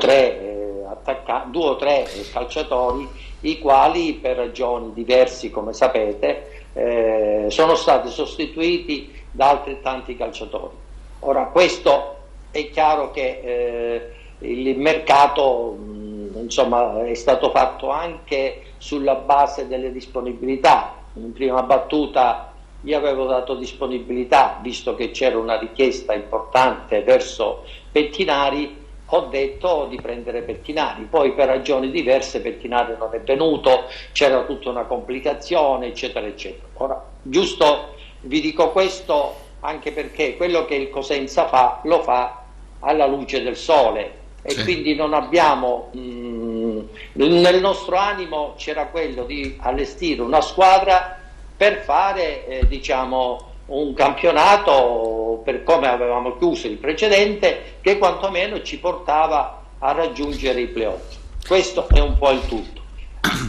tre calciatori, i quali per ragioni diverse, come sapete, sono stati sostituiti da altrettanti calciatori. Ora, questo è chiaro che il mercato insomma è stato fatto anche sulla base delle disponibilità. In prima battuta io avevo dato disponibilità, visto che c'era una richiesta importante verso Pettinari, ho detto di prendere Pettinari, poi per ragioni diverse Pettinari non è venuto, c'era tutta una complicazione, eccetera eccetera. Ora, giusto vi dico questo anche perché quello che il Cosenza fa lo fa alla luce del sole, e sì, quindi non abbiamo nel nostro animo c'era quello di allestire una squadra per fare diciamo un campionato, per come avevamo chiuso il precedente, che quantomeno ci portava a raggiungere i playoff. Questo è un po' il tutto.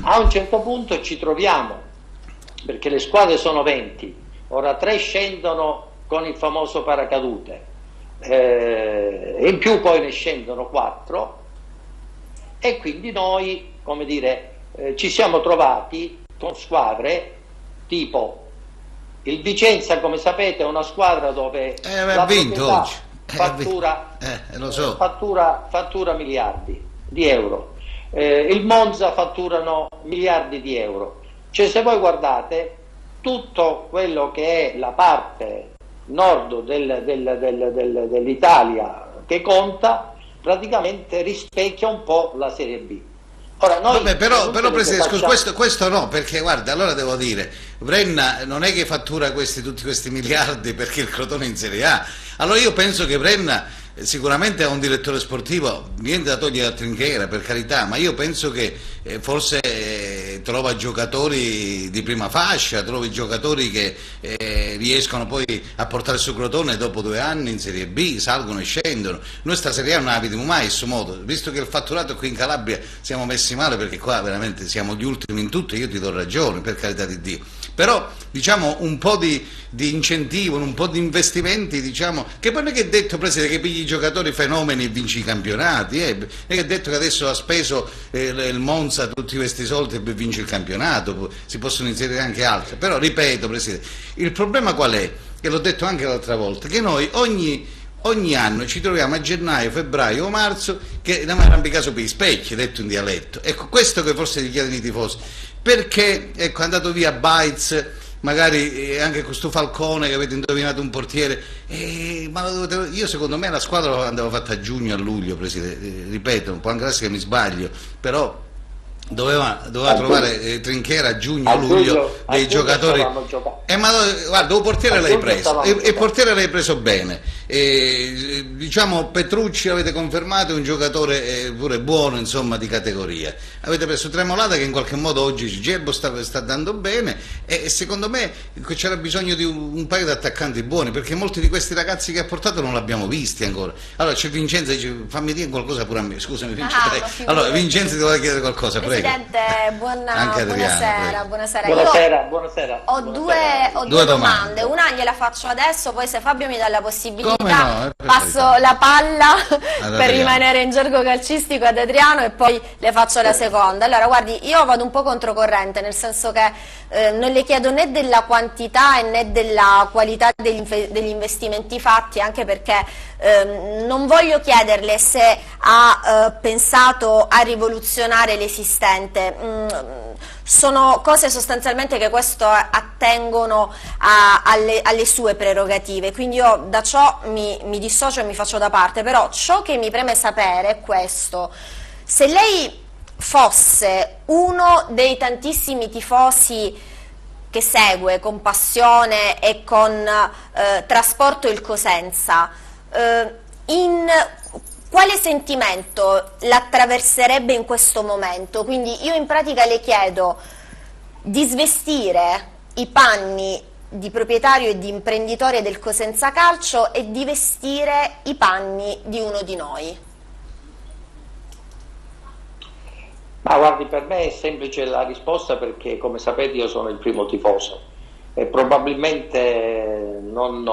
A un certo punto ci troviamo, perché le squadre sono 20, ora 3 scendono con il famoso paracadute, in più poi ne scendono 4, e quindi noi, come dire, ci siamo trovati con squadre tipo il Vicenza, come sapete, è una squadra dove la vinto oggi. fattura miliardi di euro, il Monza fatturano miliardi di euro. Cioè, se voi guardate tutto quello che è la parte nord dell'Italia che conta, praticamente rispecchia un po' la Serie B. Ora, noi però Presidente, questo no, perché guarda, allora devo dire, Brenna non è che fattura tutti questi miliardi perché il Crotone è in Serie A. Allora io penso che Brenna sicuramente è un direttore sportivo, niente da togliere a Trinchera, per carità, ma io penso che forse trova giocatori di prima fascia, trova giocatori che riescono poi a portare su Crotone dopo 2 anni in Serie B, salgono e scendono. Noi sta Serie A non la vediamo mai in questo modo, visto che il fatturato qui in Calabria siamo messi male, perché qua veramente siamo gli ultimi in tutto, e io ti do ragione, per carità di Dio. Però diciamo un po' di incentivo, un po' di investimenti, diciamo, che poi non è che è detto, Presidente, che pigli i giocatori fenomeni e vinci i campionati, non è che è detto che adesso ha speso il Monza tutti questi soldi e vince il campionato, si possono inserire anche altri. Però ripeto, Presidente, il problema qual è? Che l'ho detto anche l'altra volta, che noi ogni anno ci troviamo a gennaio, febbraio o marzo che andiamo a arrampicato per i specchi, detto in dialetto. Ecco, questo che forse gli chiedono i tifosi, perché ecco, è andato via Baez, magari anche questo Falcone che avete indovinato un portiere, ma io secondo me la squadra andava fatta a giugno, a luglio, Presidente, ripeto, un po' anche se mi sbaglio, però doveva trovare Trinchera a giugno-luglio dei giocatori. Ma guarda, il portiere l'hai preso, e il portiere l'hai preso bene. Diciamo Petrucci l'avete confermato, è un giocatore pure buono, insomma, di categoria. Avete preso Tremolata che in qualche modo oggi Gerbo sta dando bene, e secondo me c'era bisogno di un paio di attaccanti buoni, perché molti di questi ragazzi che ha portato non l'abbiamo visti ancora. Allora c'è Vincenzo, dice fammi dire qualcosa pure a me, scusami Vincenzo. Allora Vincenzo ti voleva chiedere qualcosa, prego. Presidente, buonasera. Buonasera. Ho due domande. Una gliela faccio adesso, poi se Fabio mi dà la possibilità passo la palla per rimanere in gergo calcistico ad Adriano, e poi le faccio la seconda. Allora guardi, io vado un po' controcorrente, nel senso che non le chiedo né della quantità né della qualità degli investimenti fatti, anche perché non voglio chiederle se ha pensato a rivoluzionare l'esistente. Sono cose sostanzialmente che questo attengono alle sue prerogative, quindi io da ciò mi dissocio e mi faccio da parte. Però ciò che mi preme sapere è questo: se lei fosse uno dei tantissimi tifosi che segue con passione e con trasporto il Cosenza, quale sentimento l'attraverserebbe in questo momento? Quindi io in pratica le chiedo di svestire i panni di proprietario e di imprenditore del Cosenza Calcio e di vestire i panni di uno di noi. Ma guardi, per me è semplice la risposta, perché come sapete io sono il primo tifoso e probabilmente non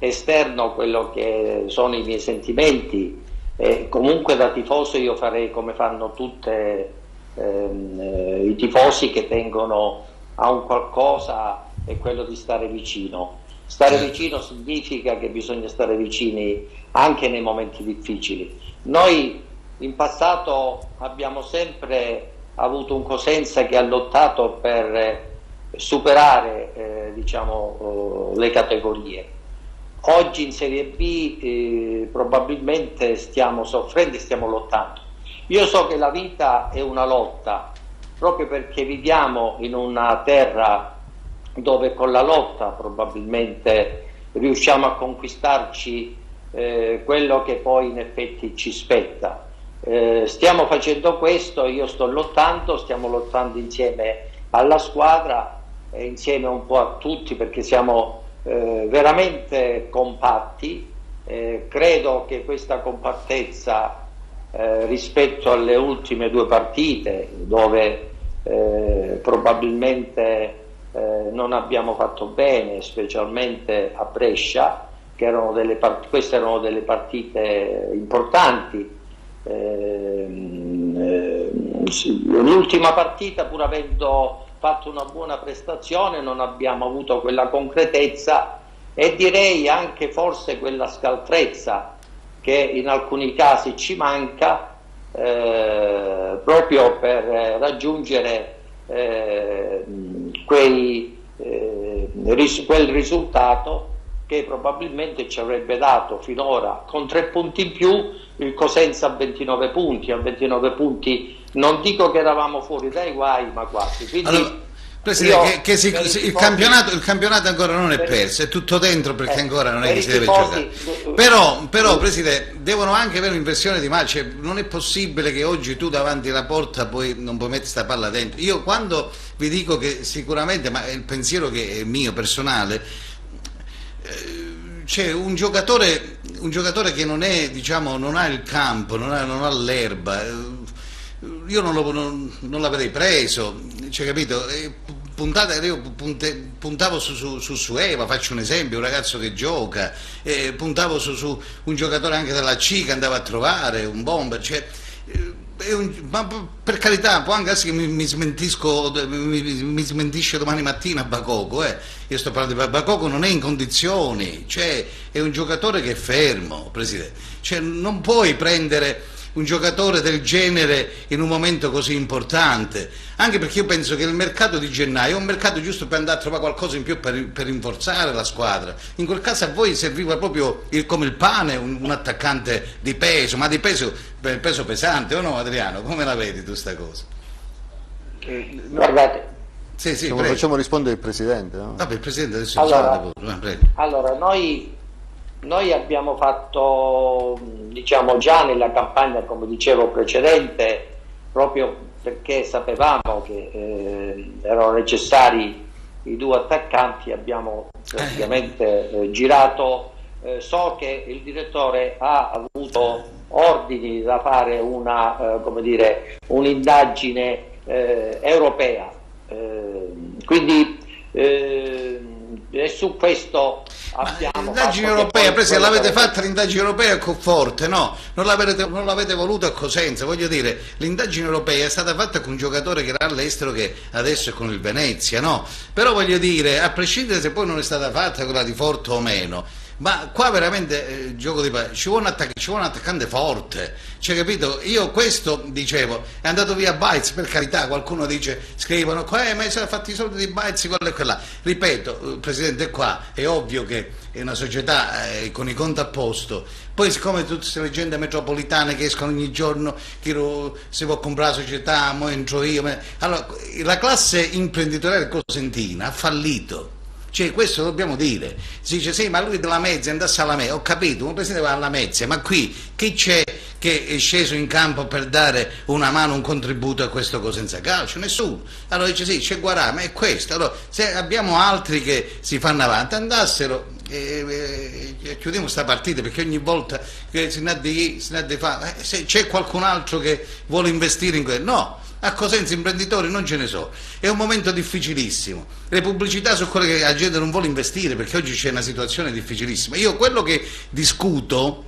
esterno quello che sono i miei sentimenti. Comunque da tifoso io farei come fanno tutti i tifosi che tengono a un qualcosa, è quello di stare vicino. Stare vicino significa che bisogna stare vicini anche nei momenti difficili. Noi in passato abbiamo sempre avuto un Cosenza che ha lottato per superare le categorie. Oggi in Serie B probabilmente stiamo soffrendo e stiamo lottando. Io so che la vita è una lotta, proprio perché viviamo in una terra dove con la lotta probabilmente riusciamo a conquistarci quello che poi in effetti ci spetta. Stiamo facendo questo, io sto lottando, stiamo lottando insieme alla squadra e insieme un po' a tutti, perché siamo veramente compatti. Credo che questa compattezza rispetto alle ultime due partite, dove probabilmente non abbiamo fatto bene, specialmente a Brescia, che queste erano delle partite importanti. L'ultima partita, pur avendo fatto una buona prestazione, non abbiamo avuto quella concretezza e direi anche forse quella scaltrezza che in alcuni casi ci manca, proprio per raggiungere quel risultato che probabilmente ci avrebbe dato finora, con 3 punti in più, il Cosenza a 29 punti. A 29 punti non dico che eravamo fuori dai guai, ma quasi. Quindi allora, Presidente, il campionato ancora non è perso, è tutto dentro, perché ancora non è che si deve giocare. Però Presidente, devono anche avere un'inversione di marcia. Non è possibile che oggi tu davanti alla porta poi non puoi mettere sta palla dentro. Io quando vi dico che sicuramente, ma è il pensiero che è mio personale, c'è un giocatore che non è, diciamo, non ha il campo, non ha l'erba, io non l'avrei preso, cioè, capito? Io puntavo su Eva, faccio un esempio, un ragazzo che gioca, puntavo su un giocatore anche della C che andava a trovare, un bomber, cioè, ma per carità, può anche essere che mi smentisce domani mattina Bakoko, io sto parlando di Bakoko, non è in condizioni, cioè è un giocatore che è fermo, Presidente, cioè non puoi prendere un giocatore del genere in un momento così importante, anche perché io penso che il mercato di gennaio è un mercato giusto per andare a trovare qualcosa in più per rinforzare la squadra. In quel caso a voi serviva proprio come il pane un attaccante di peso, ma di peso pesante, o no Adriano? Come la vedi tu sta cosa? Guardate, Sì, Se lo prego. facciamo rispondere il Presidente, no? Vabbè, il Presidente adesso allora, prego. allora, noi abbiamo fatto, diciamo, già nella campagna, come dicevo precedente, proprio perché sapevamo che erano necessari i due attaccanti, abbiamo praticamente girato. So che il direttore ha avuto ordini da fare come dire, un'indagine europea, quindi su questo abbiamo L'indagine fatto europea, Presidente, l'avete fatta fatta l'indagine europea con Forte, no? Non l'avete voluto a Cosenza, voglio dire, l'indagine europea è stata fatta con un giocatore che era all'estero, che adesso è con il Venezia, no? Però voglio dire, a prescindere se poi non è stata fatta quella di Forte o meno, ma qua veramente gioco di ci vuole un attaccante forte, cioè, capito? Io questo dicevo, è andato via Baez, per carità, qualcuno dice, scrivono ma si sono fatti i soldi di Baez, quello e quella. Ripeto, Presidente, qua è ovvio che è una società con i conti a posto, poi siccome tutte queste leggende metropolitane che escono ogni giorno, chi si può comprare la società, mo entro io, allora la classe imprenditoriale cosentina ha fallito. Cioè, questo lo dobbiamo dire. Si dice sì, ma lui della Mezza andasse alla Mezza, ho capito, un presidente va alla Mezza, ma qui chi c'è che è sceso in campo per dare una mano, un contributo a questo Cosenza Calcio? Nessuno. Allora dice sì, c'è Guarà, ma è questo. Allora, se abbiamo altri che si fanno avanti, andassero chiudiamo questa partita, perché ogni volta che se c'è qualcun altro che vuole investire in quello, no. A Cosenza imprenditori non ce ne so, è un momento difficilissimo, le pubblicità su quelle che la gente non vuole investire, perché oggi c'è una situazione difficilissima. Io quello che discuto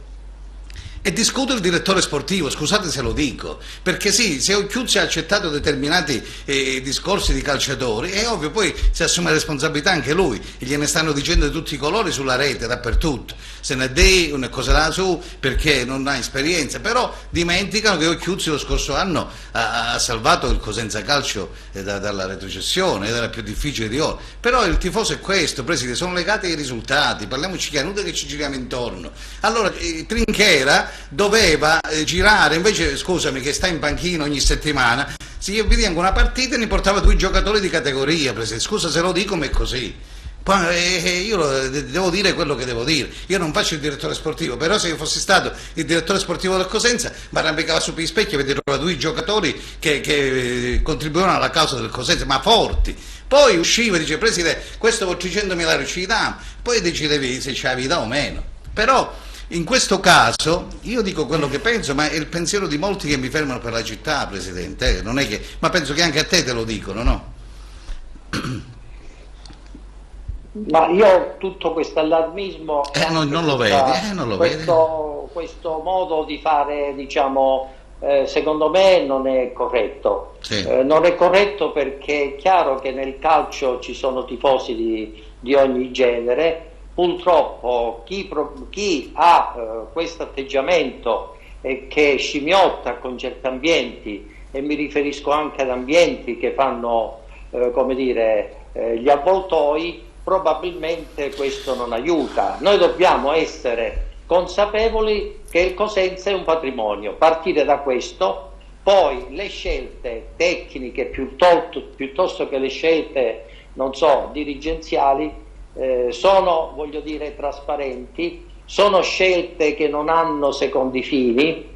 il direttore sportivo, scusate se lo dico, perché sì, se Occhiuzzi ha accettato determinati discorsi di calciatori, è ovvio, poi si assume responsabilità anche lui, e gliene stanno dicendo di tutti i colori sulla rete, dappertutto, se ne dei una cosa là su, perché non ha esperienza, però dimenticano che Occhiuzzi lo scorso anno ha salvato il Cosenza Calcio dalla retrocessione, ed era più difficile di ora. Però il tifoso è questo, Presidente, sono legati ai risultati, parliamoci chiaro, inutile che ci giriamo intorno. Allora, Trinchera doveva girare, invece, scusami, che sta in panchina ogni settimana, si vede anche una partita e ne portava due giocatori di categoria, Presidente. Scusa se lo dico, ma è così. Poi, io devo dire quello che devo dire, io non faccio il direttore sportivo, però se io fossi stato il direttore sportivo del Cosenza mi arrampicava su per gli specchi e avete trovato due giocatori che contribuivano alla causa del Cosenza, ma forti. Poi usciva e dice, Presidente, questo per 300.000 euro ci dà, poi decidevi se ce la vita o meno. Però in questo caso io dico quello che penso, ma è il pensiero di molti che mi fermano per la città, Presidente, non è che, ma penso che anche a te lo dicono, no? Ma io tutto questo allarmismo non lo vedi, non lo vedi. Questo modo di fare, diciamo, secondo me non è corretto. Sì. Non è corretto perché è chiaro che nel calcio ci sono tifosi di ogni genere. Purtroppo chi ha questo atteggiamento e che scimmiotta con certi ambienti, e mi riferisco anche ad ambienti che fanno come dire gli avvoltoi, probabilmente questo non aiuta. Noi dobbiamo essere consapevoli che il Cosenza è un patrimonio, partire da questo, poi le scelte tecniche piuttosto che le scelte, non so, dirigenziali, sono, voglio dire, trasparenti, sono scelte che non hanno secondi fini,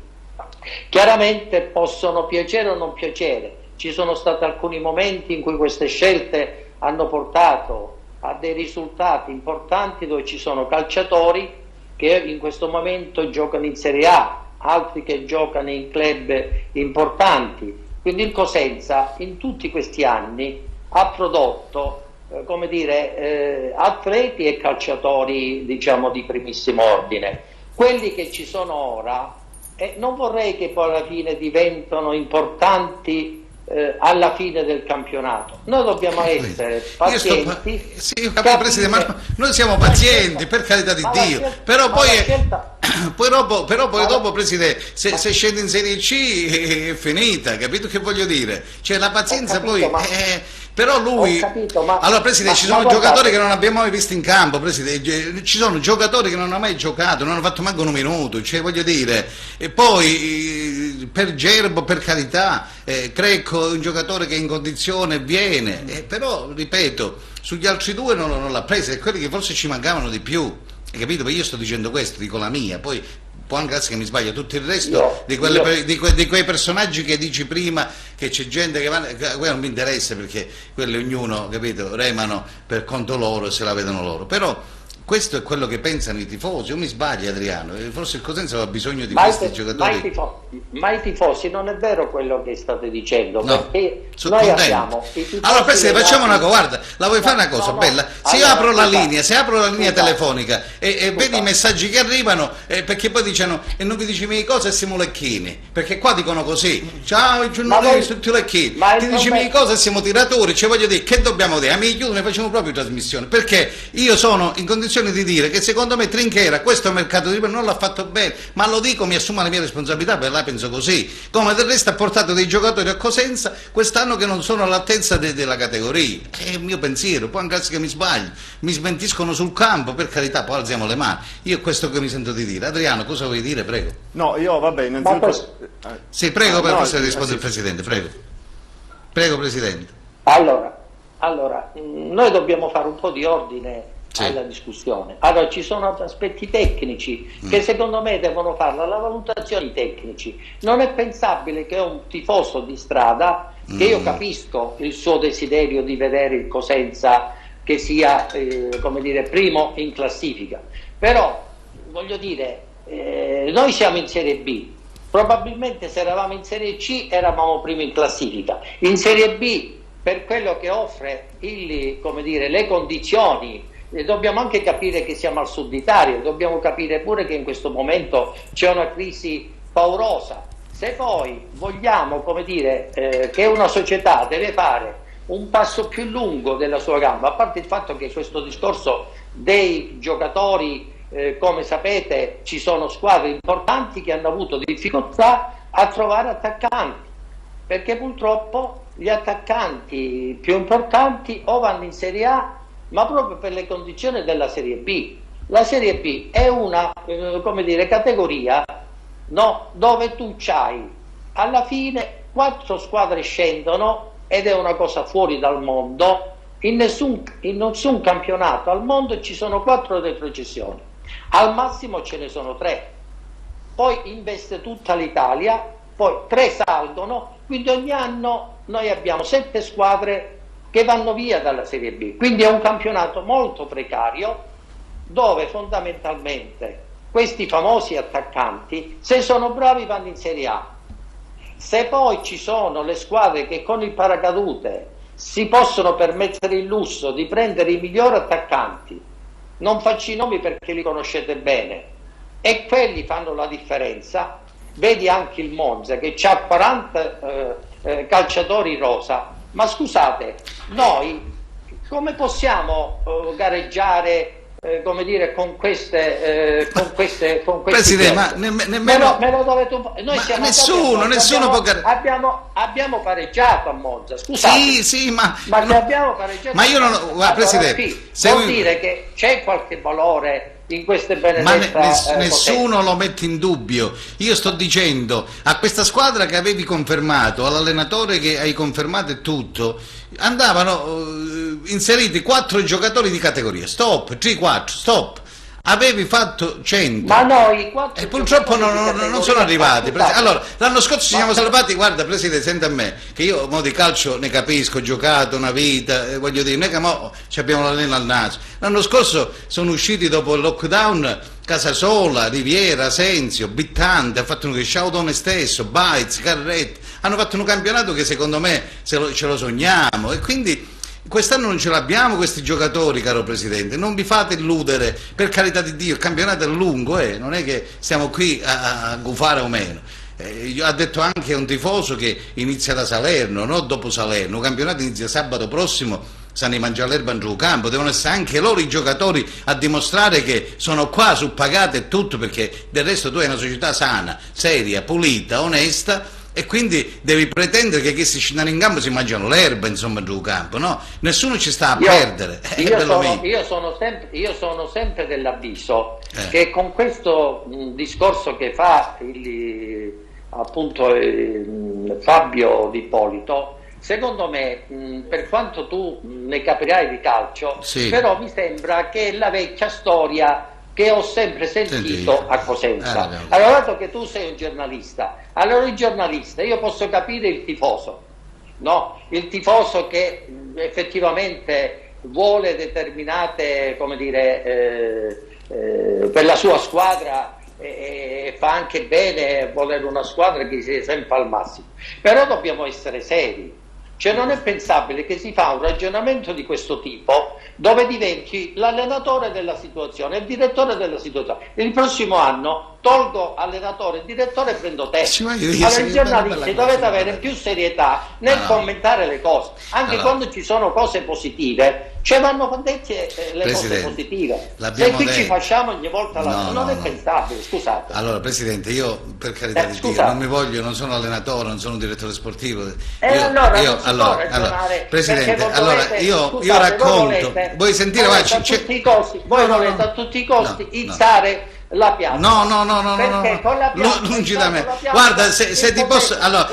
chiaramente possono piacere o non piacere. Ci sono stati alcuni momenti in cui queste scelte hanno portato a dei risultati importanti, dove ci sono calciatori che in questo momento giocano in Serie A, altri che giocano in club importanti. Quindi il Cosenza in tutti questi anni ha prodotto come dire atleti e calciatori, diciamo, di primissimo ordine. Quelli che ci sono ora non vorrei che poi alla fine diventano importanti alla fine del campionato. Noi dobbiamo essere pazienti. Sì, io capisco, Presidente, ma noi siamo pazienti, per carità di Dio, però poi dopo, Presidente, se scende in Serie C è finita, capito che voglio dire? Cioè la pazienza poi Però lui... Ho capito, ma... Allora, Presidente, ci sono guardate, giocatori che non abbiamo mai visto in campo, Presidente, ci sono giocatori che non hanno mai giocato, non hanno fatto manco un minuto, cioè voglio dire, e poi per Gerbo, per carità, Crecco è un giocatore che in condizione viene, però, ripeto, sugli altri due non l'ha presa, e quelli che forse ci mancavano di più, hai capito? Perché io sto dicendo questo, dico la mia, poi... può anche essere che mi sbaglio, tutto il resto di quei personaggi che dici prima, che c'è gente che va, quello non mi interessa, perché quelli ognuno, capito, remano per conto loro e se la vedono loro, però questo è quello che pensano i tifosi. O mi sbaglio, Adriano? Forse il Cosenza ha bisogno di questi giocatori. Ma i tifosi, non è vero quello che state dicendo, No, perché sono noi contento. abbiamo i tifosi. Allora, Presidente, facciamo una cosa, guarda, la vuoi fare una cosa bella? Se io apro la linea telefonica e vedi i messaggi che arrivano, perché poi dicono, e non vi dici miei cose e siamo lecchini, perché qua dicono così, ciao i giornalisti tutti lecchini, ti dici miei cose e siamo tiratori, cioè voglio dire, che dobbiamo dire? A me chiudo, ne facciamo proprio trasmissione, perché io sono in condizione di dire che secondo me Trinchera questo mercato libero non l'ha fatto bene, ma lo dico, mi assumo le mie responsabilità, per la penso così, come del resto ha portato dei giocatori a Cosenza quest'anno che non sono all'altezza della categoria, è il mio pensiero, poi anche se mi sbaglio, mi smentiscono sul campo, per carità, poi alziamo le mani, io è questo che mi sento di dire. Adriano, cosa vuoi dire? Prego. No, io vabbè, innanzitutto... Sì, prego, per poter rispondere il Presidente, prego. Prego, Presidente. Allora, noi dobbiamo fare un po' di ordine alla discussione. Allora, ci sono aspetti tecnici che secondo me devono farla, la valutazione dei tecnici. Non è pensabile che un tifoso di strada, che io capisco il suo desiderio di vedere il Cosenza che sia, come dire, primo in classifica, però voglio dire, noi siamo in Serie B, probabilmente se eravamo in Serie C eravamo primi in classifica. In Serie B, per quello che offre come dire, le condizioni, dobbiamo anche capire che siamo al Sud Italia, dobbiamo capire pure che in questo momento c'è una crisi paurosa. Se poi vogliamo, come dire, che una società deve fare un passo più lungo della sua gamba, a parte il fatto che questo discorso dei giocatori, come sapete, ci sono squadre importanti che hanno avuto difficoltà a trovare attaccanti, perché purtroppo gli attaccanti più importanti o vanno in Serie A, ma proprio per le condizioni della Serie B. La Serie B è una come dire, categoria, no, dove tu c'hai alla fine 4 squadre scendono, ed è una cosa fuori dal mondo. In nessun campionato al mondo ci sono 4 retrocessioni, al massimo ce ne sono 3, poi investe tutta l'Italia, poi 3 salgono, quindi ogni anno noi abbiamo 7 squadre che vanno via dalla Serie B, quindi è un campionato molto precario, dove fondamentalmente questi famosi attaccanti, se sono bravi, vanno in Serie A. Se poi ci sono le squadre che con il paracadute si possono permettere il lusso di prendere i migliori attaccanti, non faccio i nomi perché li conoscete bene, e quelli fanno la differenza. Vedi anche il Monza che ha 40 calciatori rosa, ma scusate, noi come possiamo gareggiare come dire, con queste Presidente, ma nemmeno me lo dovete noi ma siamo nessuno può abbiamo pareggiato a Monza, scusate. Sì, ma che abbiamo pareggiato, ma io non guarda, Presidente, vuol dire che c'è qualche valore in queste benedette nessuno lo mette in dubbio. Io sto dicendo a questa squadra che avevi confermato, all'allenatore che hai confermato e tutto, andavano inseriti 4 giocatori di categoria, stop, 3-4, stop. Avevi fatto 100, ma noi 4 e purtroppo non sono arrivati. Allora, l'anno scorso ci siamo salvati. Guarda, Presidente, senta a me, che io mo di calcio ne capisco, ho giocato una vita, voglio dire, non è che mo ci abbiamo la lena al naso. L'anno scorso sono usciti dopo il lockdown Casasola, Riviera, Asensio, Bittante, ha fatto un Sciaudone stesso, Baez, Carretti, hanno fatto un campionato che secondo me ce lo sogniamo, e quindi quest'anno non ce l'abbiamo questi giocatori, caro Presidente, non vi fate illudere, per carità di Dio, il campionato è lungo, non è che stiamo qui a gufare o meno. Ha detto anche un tifoso che inizia da Salerno, non dopo Salerno, il campionato inizia sabato prossimo, sanno mangiare l'erba in giù campo, devono essere anche loro i giocatori a dimostrare che sono qua su pagate e tutto, perché del resto tu hai una società sana, seria, pulita, onesta, e quindi devi pretendere che chi si scendono in campo si mangiano l'erba, insomma, giù campo, no? Nessuno ci sta a perdere. Io sono sempre dell'avviso che con questo discorso che fa appunto Fabio Di Ippolito, secondo me, per quanto tu ne capirai di calcio, sì, però mi sembra che la vecchia storia che ho sempre sentito a Cosenza. Allora, dato che tu sei un giornalista, allora il giornalista, io posso capire il tifoso, no? Il tifoso che effettivamente vuole determinate, come dire, per la sua squadra, e fa anche bene volere una squadra che sia sempre al massimo, però dobbiamo essere seri. Cioè non è pensabile che si fa un ragionamento di questo tipo dove diventi l'allenatore della situazione, il direttore della situazione. Il prossimo anno tolgo allenatore e direttore e prendo te. Allora i giornalisti dovete avere più serietà nel commentare le cose, anche quando ci sono cose positive, cioè vanno dette le cose positive. Se qui ci facciamo ogni volta non è pensabile, scusate. Allora Presidente, io per carità di Dio non sono allenatore, non sono un direttore sportivo. Allora, Presidente, io racconto, voi sentire, voi volete a tutti i costi izzare la piazza. No, perché con la piazza, lungi da me. Guarda, se ti posso, allora,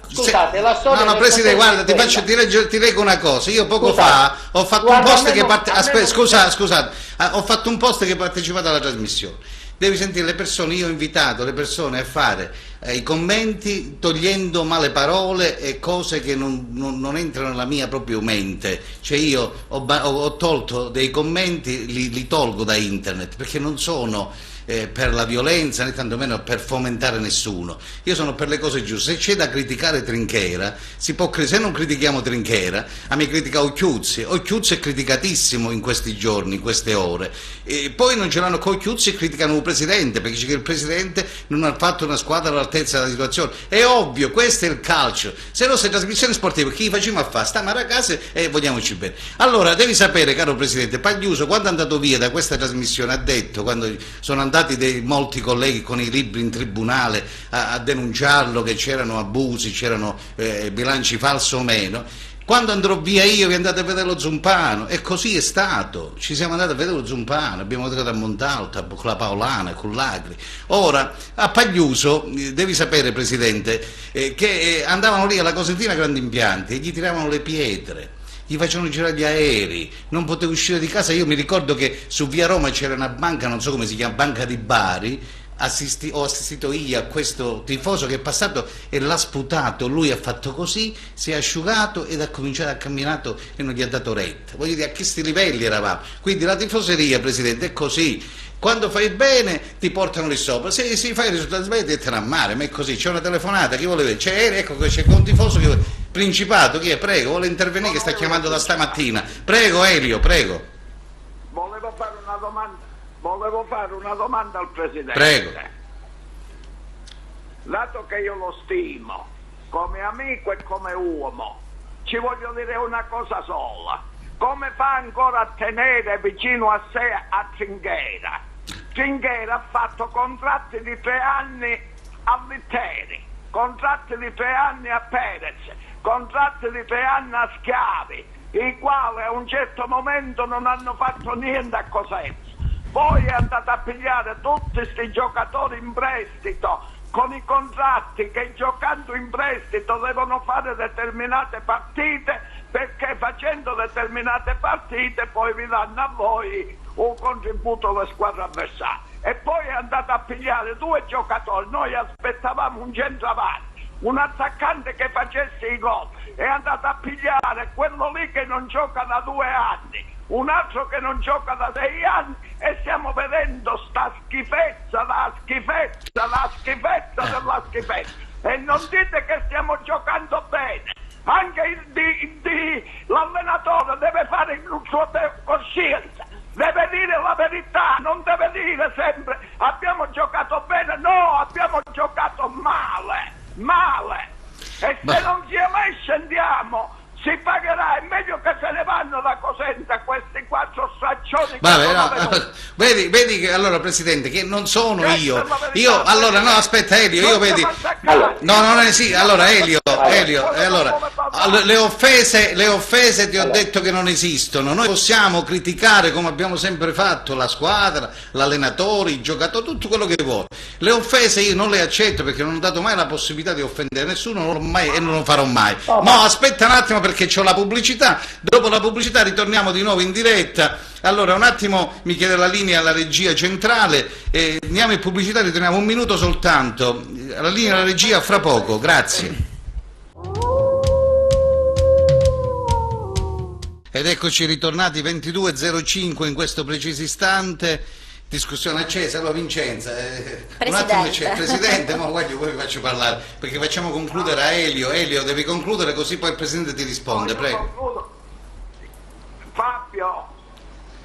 scusate, la storia. No, Presidente, guarda, ti leggo una cosa. Io poco fa ho fatto un post che scusate, ho fatto un post che partecipato alla trasmissione. Devi sentire le persone, io ho invitato le persone a fare i commenti togliendo male parole e cose che non entrano nella mia propria mente. Cioè io ho tolto dei commenti, li tolgo da internet perché non sono per la violenza né tantomeno per fomentare nessuno. Io sono per le cose giuste. Se c'è da criticare Trinchera, se non critichiamo Trinchera, a me critica Occhiuzzi è criticatissimo in questi giorni, in queste ore, e poi non ce l'hanno con Occhiuzzi e criticano il Presidente perché dice che il Presidente non ha fatto una squadra all'altezza della situazione. È ovvio, questo è il calcio. Se no, se trasmissioni sportive chi facciamo a fare? Stiamo a casa e vogliamoci bene. Allora devi sapere, caro Presidente, Pagliuso quando è andato via da questa trasmissione ha detto, quando sono andati molti colleghi con i libri in tribunale a denunciarlo, che c'erano abusi, c'erano bilanci falsi o meno, quando andrò via io vi andate a vedere lo Zumpano, e così è stato, ci siamo andati a vedere lo Zumpano, abbiamo veduto a Montalto con la Paolana, con l'Agri. Ora a Pagliuso devi sapere, Presidente, che andavano lì alla Cosentina Grandi Impianti e gli tiravano le pietre, gli facevano girare gli aerei, non poteva uscire di casa. Io mi ricordo che su via Roma c'era una banca, non so come si chiama, Banca di Bari, ho assistito io a questo tifoso che è passato e l'ha sputato, lui ha fatto così, si è asciugato ed ha cominciato a camminare e non gli ha dato retta. Voglio dire, a questi livelli eravamo. Quindi la tifoseria, Presidente, è così. Quando fai bene ti portano lì sopra, se fai il risultato sbagliato te ne a male, ma è così. C'è una telefonata, chi vuole vedere? Ecco che c'è un tifoso che... Principato, chi è? Prego, vuole intervenire, che sta chiamando da stamattina. Prego Elio, prego. Volevo fare una domanda al Presidente. Prego. Dato che io lo stimo come amico e come uomo, ci voglio dire una cosa sola. Come fa ancora a tenere vicino a sé a Trinchera? Trinchera ha fatto contratti di 3 anni a Litteri, contratti di 3 anni a Perez, contratti di 3 anni a Schiavi, i quali a un certo momento non hanno fatto niente a Cosenza. Poi è andato a pigliare tutti questi giocatori in prestito con i contratti che giocando in prestito devono fare determinate partite, perché facendo determinate partite poi vi danno a voi un contributo alle squadre avversarie. E poi è andato a pigliare 2 giocatori, noi aspettavamo un centravanti, un attaccante che facesse i gol, è andato a pigliare quello lì che non gioca da 2 anni, un altro che non gioca da 6 anni, e stiamo vedendo sta schifezza, la schifezza della schifezza. E non dite che stiamo giocando bene. Anche l'allenatore deve fare il suo coscienza, deve dire la verità, non deve dire sempre abbiamo giocato bene, no, abbiamo giocato male. E se non si è mai scendiamo, si pagherà. È meglio che se ne vanno da Cosenza questi 4 stracci Vabbè, no, vedi che allora Presidente che non sono io allora no aspetta Elio, io vedi no non è sì, allora Elio allora le offese ti ho detto che non esistono, noi possiamo criticare come abbiamo sempre fatto la squadra, l'allenatore, i giocatori, tutto quello che vuoi, le offese io non le accetto perché non ho dato mai la possibilità di offendere nessuno, non l'ho mai e non lo farò mai. No, aspetta un attimo perché c'ho la pubblicità, dopo la pubblicità ritorniamo di nuovo in diretta. Allora un attimo mi chiede la linea alla regia centrale, andiamo in pubblicità, ritorniamo un minuto soltanto, la linea alla regia fra poco, grazie. Ed eccoci ritornati 22.05 in questo preciso istante, discussione accesa. Allora Vincenza, un attimo c'è il Presidente, ma guardi, poi vi faccio parlare, perché facciamo concludere a Elio, devi concludere così poi il Presidente ti risponde, prego. Fabio,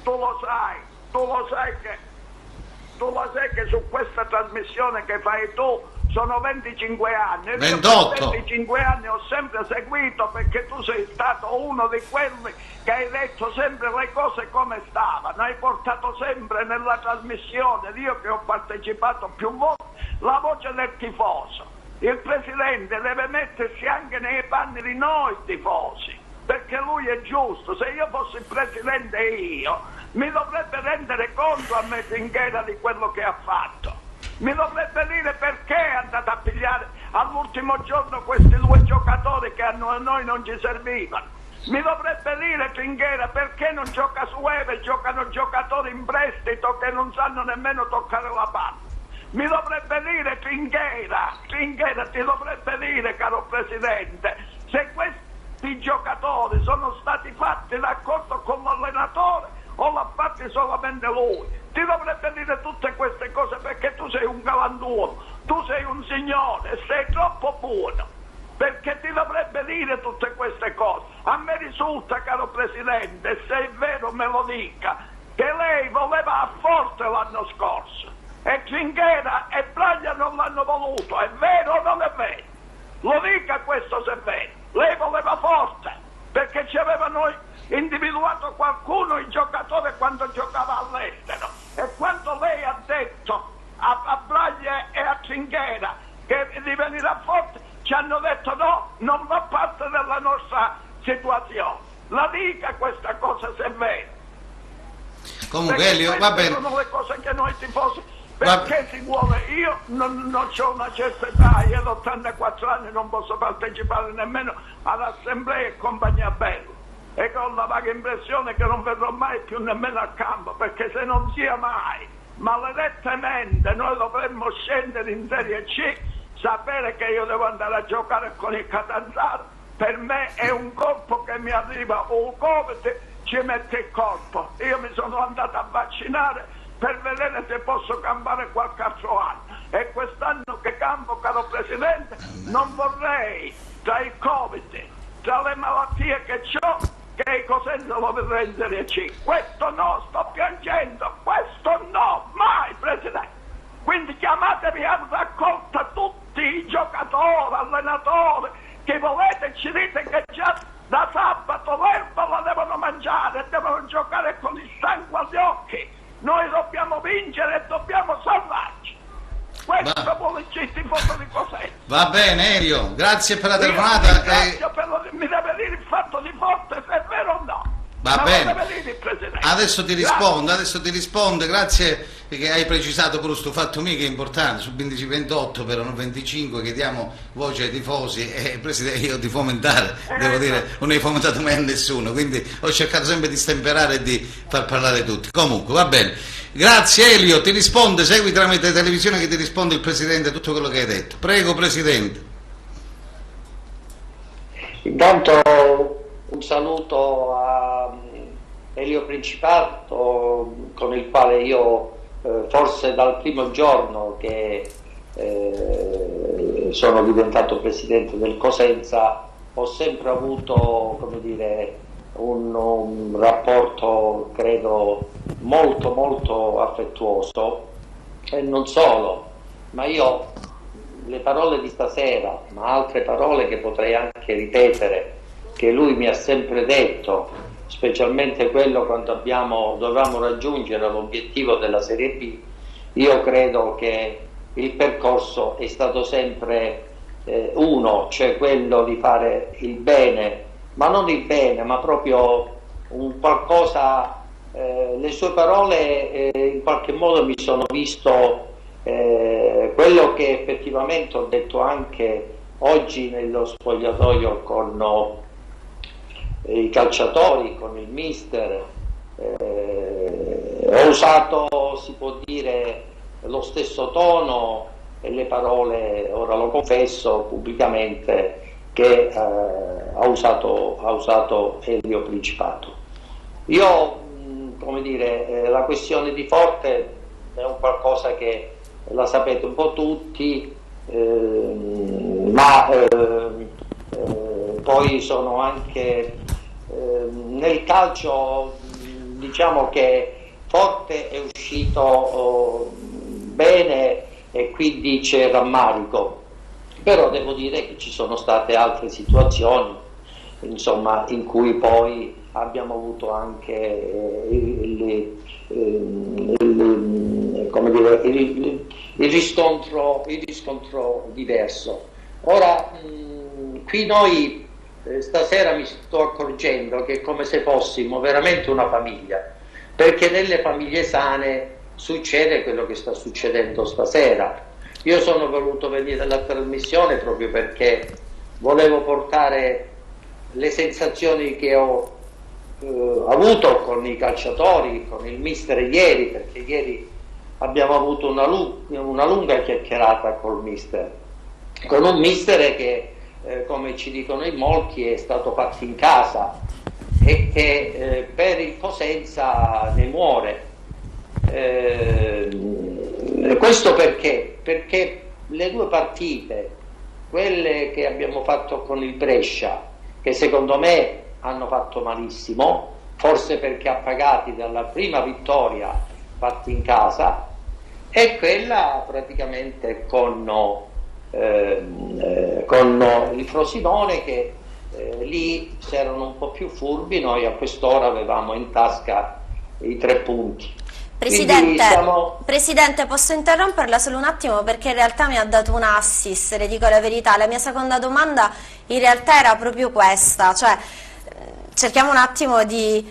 tu lo sai che su questa trasmissione che fai tu sono 25 anni. 28. 25 anni ho sempre seguito perché tu sei stato uno di quelli che hai detto sempre le cose come stavano, hai portato sempre nella trasmissione, io che ho partecipato più volte, la voce del tifoso. Il Presidente deve mettersi anche nei panni di noi tifosi, perché lui è giusto. Se io fossi il Presidente mi dovrebbe rendere conto a me Trinchera di quello che ha fatto, mi dovrebbe dire perché è andato a pigliare all'ultimo giorno questi due giocatori che a noi non ci servivano, mi dovrebbe dire Trinchera perché non gioca su Eve, giocano giocatori in prestito che non sanno nemmeno toccare la palla, mi dovrebbe dire Trinchera ti dovrebbe dire, caro Presidente, se questi giocatori sono stati fatti d'accordo con l'allenatore o l'ha fatti solamente lui, ti dovrebbe dire tutte queste cose perché tu sei un galantuomo, tu sei un signore, sei troppo buono, perché ti dovrebbe dire tutte queste cose. A me risulta, caro Presidente, se è vero me lo dica, che lei voleva a Forte l'anno scorso e Trinchera e Braglia non l'hanno voluto, è vero o non è vero? Lo dica questo se è vero, lei voleva Forte perché ci avevano individuato qualcuno, i giocatori, quando giocava all'estero, e quando lei ha detto a Braglia e a Trinchera che di venire a Forte, ci hanno detto no, non fa parte della nostra situazione. La dica questa cosa se è vero. Comunque Elio, va bene. Sono le cose che noi tifosi, perché si vuole, io non ho una certa età, io ho 84 anni, non posso partecipare nemmeno all'assemblea e compagnia bella, e con la vaga impressione che non verrò mai più nemmeno al campo, perché se non sia mai, maledettamente noi dovremmo scendere in Serie C, sapere che io devo andare a giocare con il Catanzaro, per me è un colpo che mi arriva, un Covid ci mette il colpo. Io mi sono andato a vaccinare per vedere se posso campare qualche altro anno, e quest'anno che campo, caro Presidente, non vorrei, tra il Covid, tra le malattie che ho, che i Cosenza lo vedrà in Serie C. Questo no, sto piangendo, questo no, mai, Presidente. Quindi chiamatevi a raccolta tutti i giocatori, allenatori, che volete, ci dite che già da sabato l'erba la devono mangiare, devono giocare con il sangue agli occhi. Noi dobbiamo vincere e dobbiamo salvarci. Questo vuole il tifoso di Cosenza. Va bene Elio, grazie per la telefonata. Mi deve dire il fatto di Forte se è vero o no. Va bene, adesso ti risponde, grazie perché hai precisato pure questo fatto mio che è importante, su 15-28 per non 25 che diamo voce ai tifosi, e Presidente io di fomentare, devo dire, non hai fomentato mai a nessuno, quindi ho cercato sempre di stemperare e di far parlare tutti. Comunque va bene, grazie Elio, ti risponde, segui tramite televisione che ti risponde il Presidente a tutto quello che hai detto. Prego Presidente. Intanto un saluto a Elio Principato, con il quale io forse dal primo giorno che sono diventato presidente del Cosenza ho sempre avuto, come dire, un rapporto credo molto molto affettuoso, e non solo, ma io le parole di stasera, ma altre parole che potrei anche ripetere, che lui mi ha sempre detto, specialmente quello quando dovevamo raggiungere l'obiettivo della Serie B, io credo che il percorso è stato sempre uno, cioè quello di fare il bene, ma non il bene, ma proprio un qualcosa. Le sue parole in qualche modo mi sono visto quello che effettivamente ho detto anche oggi nello spogliatoio con i calciatori, con il mister. Ho usato, si può dire, lo stesso tono e le parole, ora lo confesso pubblicamente, che ha usato Elio Principato. Io, come dire, la questione di Forte è un qualcosa che la sapete un po' tutti, ma poi sono anche nel calcio, diciamo che Forte è uscito bene e quindi c'è rammarico, però devo dire che ci sono state altre situazioni, insomma, in cui poi abbiamo avuto anche il riscontro diverso. Ora, qui noi stasera mi sto accorgendo che è come se fossimo veramente una famiglia, perché nelle famiglie sane succede quello che sta succedendo stasera. Io sono voluto venire alla trasmissione proprio perché volevo portare le sensazioni che ho avuto con i calciatori, con il mister ieri, perché ieri abbiamo avuto una lunga chiacchierata col mister, con un mister che come ci dicono in molti è stato fatto in casa e che per il Cosenza ne muore. Questo perché? Perché le due partite, quelle che abbiamo fatto con il Brescia, che secondo me hanno fatto malissimo, forse perché appagati dalla prima vittoria fatta in casa, e quella praticamente con il Frosinone, che lì si erano un po' più furbi, noi a quest'ora avevamo in tasca i 3 punti. Presidente, posso interromperla solo un attimo, perché in realtà mi ha dato un assist, le dico la verità. La mia seconda domanda in realtà era proprio questa, cioè cerchiamo un attimo di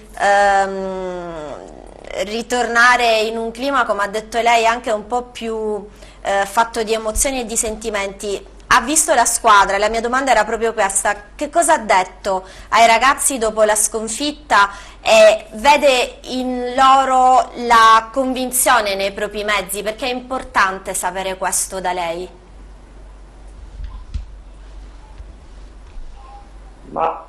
ritornare in un clima, come ha detto lei, anche un po' più fatto di emozioni e di sentimenti. Ha visto la squadra, la mia domanda era proprio questa: che cosa ha detto ai ragazzi dopo la sconfitta, e vede in loro la convinzione nei propri mezzi, perché è importante sapere questo da lei? Ma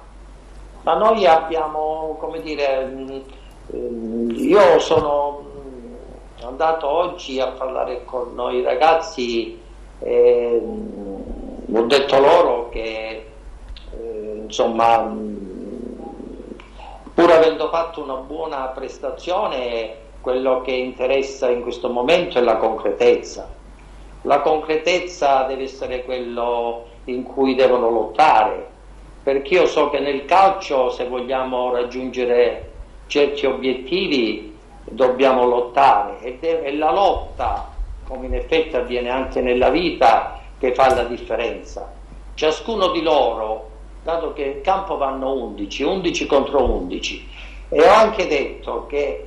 noi abbiamo, come dire, io sono andato oggi a parlare con noi ragazzi e ho detto loro che insomma, pur avendo fatto una buona prestazione, quello che interessa in questo momento è la concretezza. La concretezza deve essere quello in cui devono lottare, perché io so che nel calcio, se vogliamo raggiungere certi obiettivi, dobbiamo lottare, ed è la lotta, come in effetti avviene anche nella vita, che fa la differenza. Ciascuno di loro, dato che in campo vanno 11 contro 11, e ho anche detto che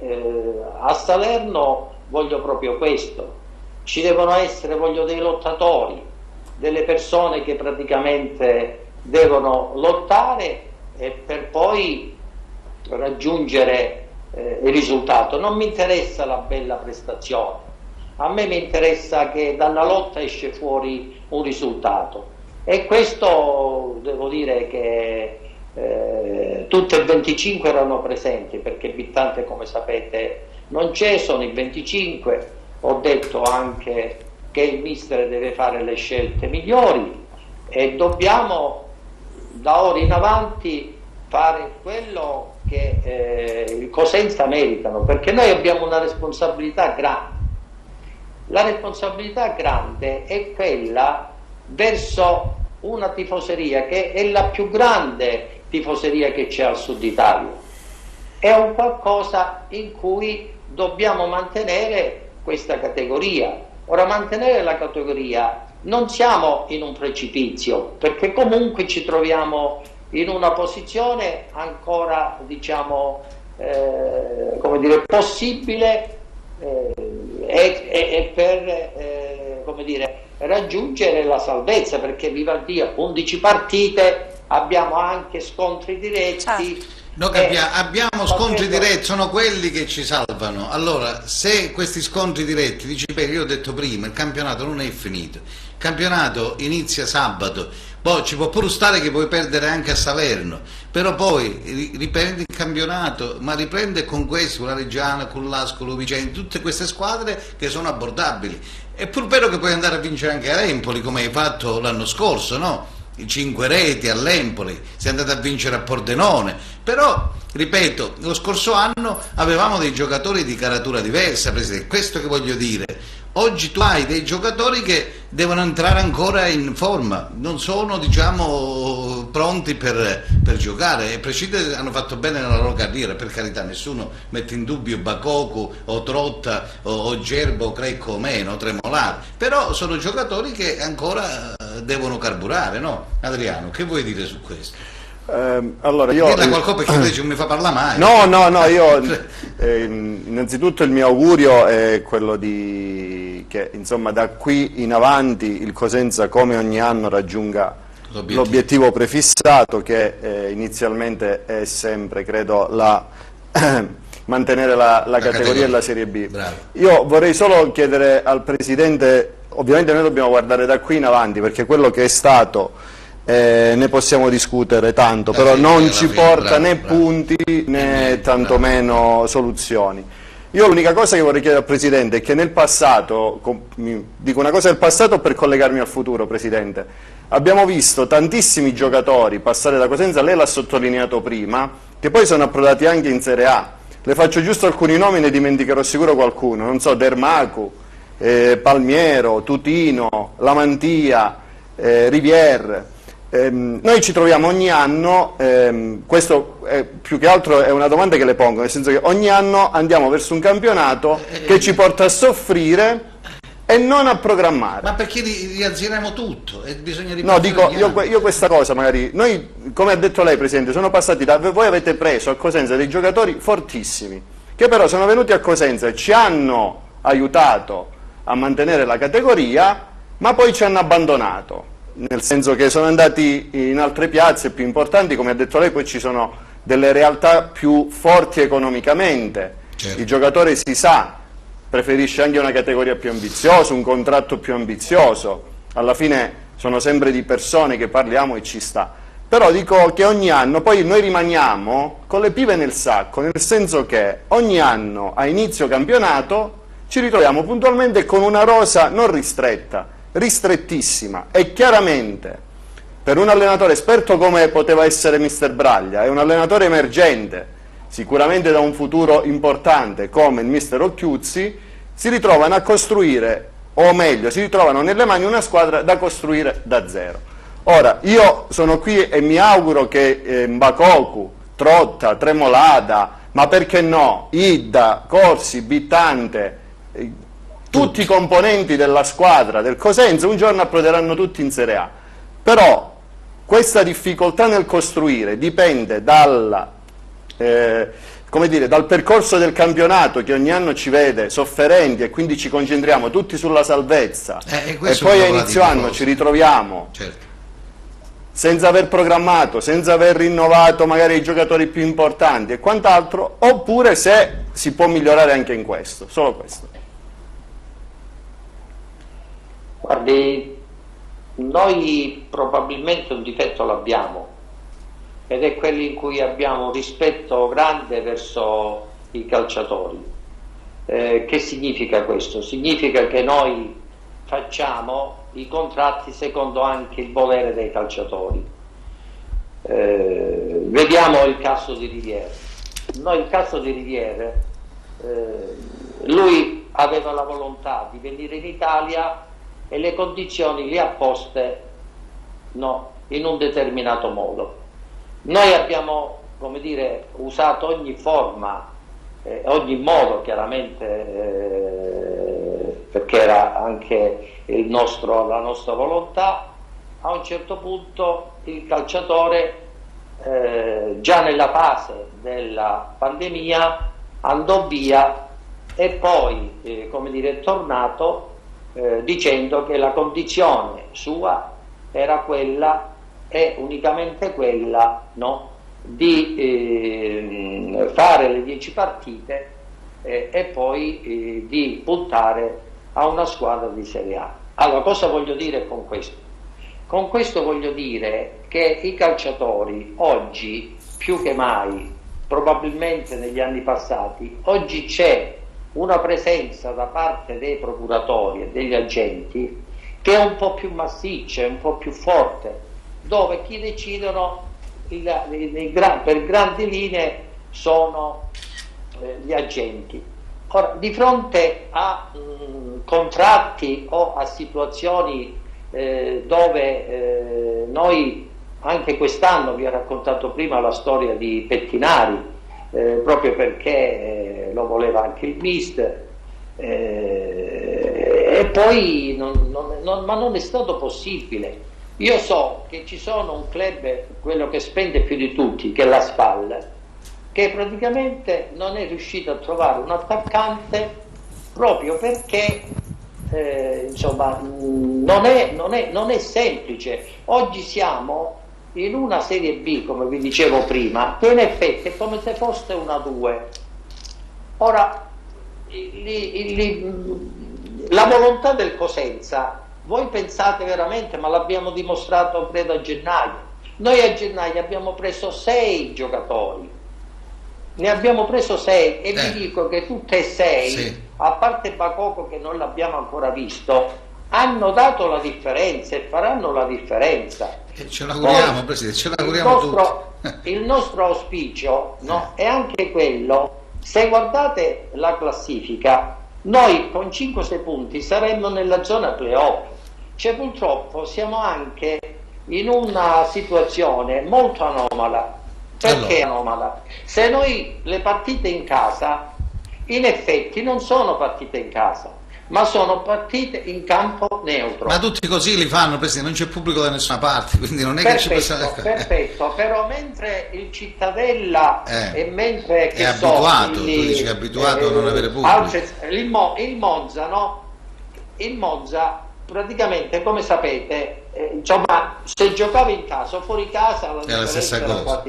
a Salerno voglio proprio questo, ci devono essere, voglio dei lottatori, delle persone che praticamente devono lottare e per poi raggiungere il risultato. Non mi interessa la bella prestazione, a me mi interessa che dalla lotta esce fuori un risultato, e questo devo dire che tutte e 25 erano presenti, perché Bittante, come sapete, non c'è, sono i 25. Ho detto anche che il mister deve fare le scelte migliori e dobbiamo da ora in avanti fare quello che il Cosenza meritano, perché noi abbiamo una responsabilità grande. La responsabilità grande è quella verso una tifoseria che è la più grande tifoseria che c'è al Sud Italia, è un qualcosa in cui dobbiamo mantenere questa categoria. Ora, mantenere la categoria, non siamo in un precipizio, perché comunque ci troviamo in una posizione ancora, diciamo, come dire, possibile per come dire, raggiungere la salvezza, perché viva Dio, 11 partite, abbiamo anche scontri diretti. Certo. Noi abbiamo scontri diretti, sono quelli che ci salvano. Allora, se questi scontri diretti, dici, io ho detto prima, il campionato non è finito, il campionato inizia sabato, poi ci può pure stare che puoi perdere anche a Salerno, però poi riprendi il campionato, ma riprende con questo, con la Reggiana, con l'Ascolo, Vicenza, tutte queste squadre che sono abbordabili. È pur vero che puoi andare a vincere anche a Empoli, come hai fatto l'anno scorso, no? 5 reti all'Empoli, sei andato a vincere a Pordenone, però ripeto, lo scorso anno avevamo dei giocatori di caratura diversa, Presidente, questo che voglio dire. Oggi tu hai dei giocatori che devono entrare ancora in forma, non sono, diciamo, pronti per giocare, e Prescinde hanno fatto bene nella loro carriera, per carità, nessuno mette in dubbio Bacoku o Trotta o Gerbo o Crecco o meno, Tremolari, però sono giocatori che ancora devono carburare, no? Adriano, che vuoi dire su questo? Allora io qualcosa, perché non mi fa parlare mai. No, io innanzitutto il mio augurio è quello che insomma da qui in avanti il Cosenza, come ogni anno, raggiunga l'obiettivo prefissato, che inizialmente è sempre, credo, mantenere la categoria e la Serie B. Bravo. Io vorrei solo chiedere al Presidente, ovviamente noi dobbiamo guardare da qui in avanti, perché quello che è stato ne possiamo discutere tanto, però non ci porta né punti né tantomeno soluzioni. Io l'unica cosa che vorrei chiedere al Presidente è che nel passato, dico una cosa del passato per collegarmi al futuro, Presidente, abbiamo visto tantissimi giocatori passare da Cosenza, lei l'ha sottolineato prima, che poi sono approdati anche in Serie A. Le faccio giusto alcuni nomi, ne dimenticherò sicuro qualcuno, non so, Dermacu, Palmiero, Tutino, Lamantia, Rivier. Noi ci troviamo ogni anno, questo più che altro è una domanda che le pongo, nel senso che ogni anno andiamo verso un campionato che ci porta a soffrire e non a programmare. Ma perché riazzeremo tutto e bisogna No, dico, io questa cosa magari, noi, come ha detto lei Presidente, sono passati voi avete preso a Cosenza dei giocatori fortissimi, che però sono venuti a Cosenza e ci hanno aiutato a mantenere la categoria, ma poi ci hanno abbandonato. Nel senso che sono andati in altre piazze più importanti, come ha detto lei, poi ci sono delle realtà più forti economicamente. Certo. Il giocatore, si sa, preferisce anche una categoria più ambiziosa, un contratto più ambizioso. Alla fine sono sempre di persone che parliamo e ci sta. Però dico che ogni anno poi noi rimaniamo con le pive nel sacco, nel senso che ogni anno a inizio campionato ci ritroviamo puntualmente con una rosa non ristretta, ristrettissima, e chiaramente per un allenatore esperto come poteva essere Mister Braglia, e un allenatore emergente sicuramente da un futuro importante come il Mister Occhiuzzi, si ritrovano a costruire, o meglio si ritrovano nelle mani una squadra da costruire da zero. Ora io sono qui e mi auguro che Bacoku, Trotta, Tremolada, ma perché no, Idda, Corsi, Bittante, tutti i componenti della squadra del Cosenza un giorno approderanno tutti in Serie A. Però questa difficoltà nel costruire dipende dal percorso del campionato, che ogni anno ci vede sofferenti, e quindi ci concentriamo tutti sulla salvezza, e poi a inizio anno ci ritroviamo senza aver programmato, senza aver rinnovato magari i giocatori più importanti e quant'altro, oppure se si può migliorare anche in questo, solo questo. Guardi, noi probabilmente un difetto l'abbiamo, ed è quello in cui abbiamo un rispetto grande verso i calciatori. Che significa questo? Significa che noi facciamo i contratti secondo anche il volere dei calciatori. Vediamo il caso di Riviere. Noi il caso di Riviere, lui aveva la volontà di venire in Italia e le condizioni le ha poste in un determinato modo. Noi abbiamo come dire, usato ogni forma, ogni modo chiaramente, perché era anche la nostra volontà. A un certo punto il calciatore, già nella fase della pandemia, andò via e poi come dire, è tornato dicendo che la condizione sua era quella, e unicamente quella, no, di fare le 10 partite e poi di puntare a una squadra di Serie A. Allora, cosa voglio dire con questo? Con questo voglio dire che i calciatori oggi, più che mai, probabilmente negli anni passati, oggi c'è una presenza da parte dei procuratori e degli agenti che è un po' più massiccia, è un po' più forte, dove chi decidono per grandi linee sono gli agenti. Ora, di fronte a contratti o a situazioni dove noi, anche quest'anno, vi ho raccontato prima la storia di Pettinari, proprio perché lo voleva anche il mister, e poi ma non è stato possibile. Io so che ci sono un club, quello che spende più di tutti, che è la SPAL, che praticamente non è riuscito a trovare un attaccante proprio perché insomma non è semplice. Oggi siamo in una Serie B, come vi dicevo prima, che in effetti è come se fosse una 2. Ora, la volontà del Cosenza, voi pensate veramente, ma l'abbiamo dimostrato credo a gennaio, noi a gennaio abbiamo preso 6 giocatori, ne abbiamo preso 6 e vi dico che tutte e 6, sì, a parte Bakoko che non l'abbiamo ancora visto, hanno dato la differenza e faranno la differenza. Ce l'auguriamo, Presidente, ce l'auguriamo tutti. Il nostro auspicio, no, è anche quello, se guardate la classifica, noi con 5-6 punti saremmo nella zona playoff. Cioè, purtroppo siamo anche in una situazione molto anomala. Perché anomala? Se noi le partite in casa, in effetti non sono partite in casa, ma sono partite in campo neutro. Ma tutti così li fanno, Presidente, non c'è pubblico da nessuna parte, quindi non è perfetto, che ci possiamo... Perfetto, però mentre il Cittadella e mentre è abituato, tu dici che è abituato a non avere pubblico. Il Monza, no? Il Monza praticamente, come sapete, insomma, se giocava in casa o fuori casa è la stessa cosa.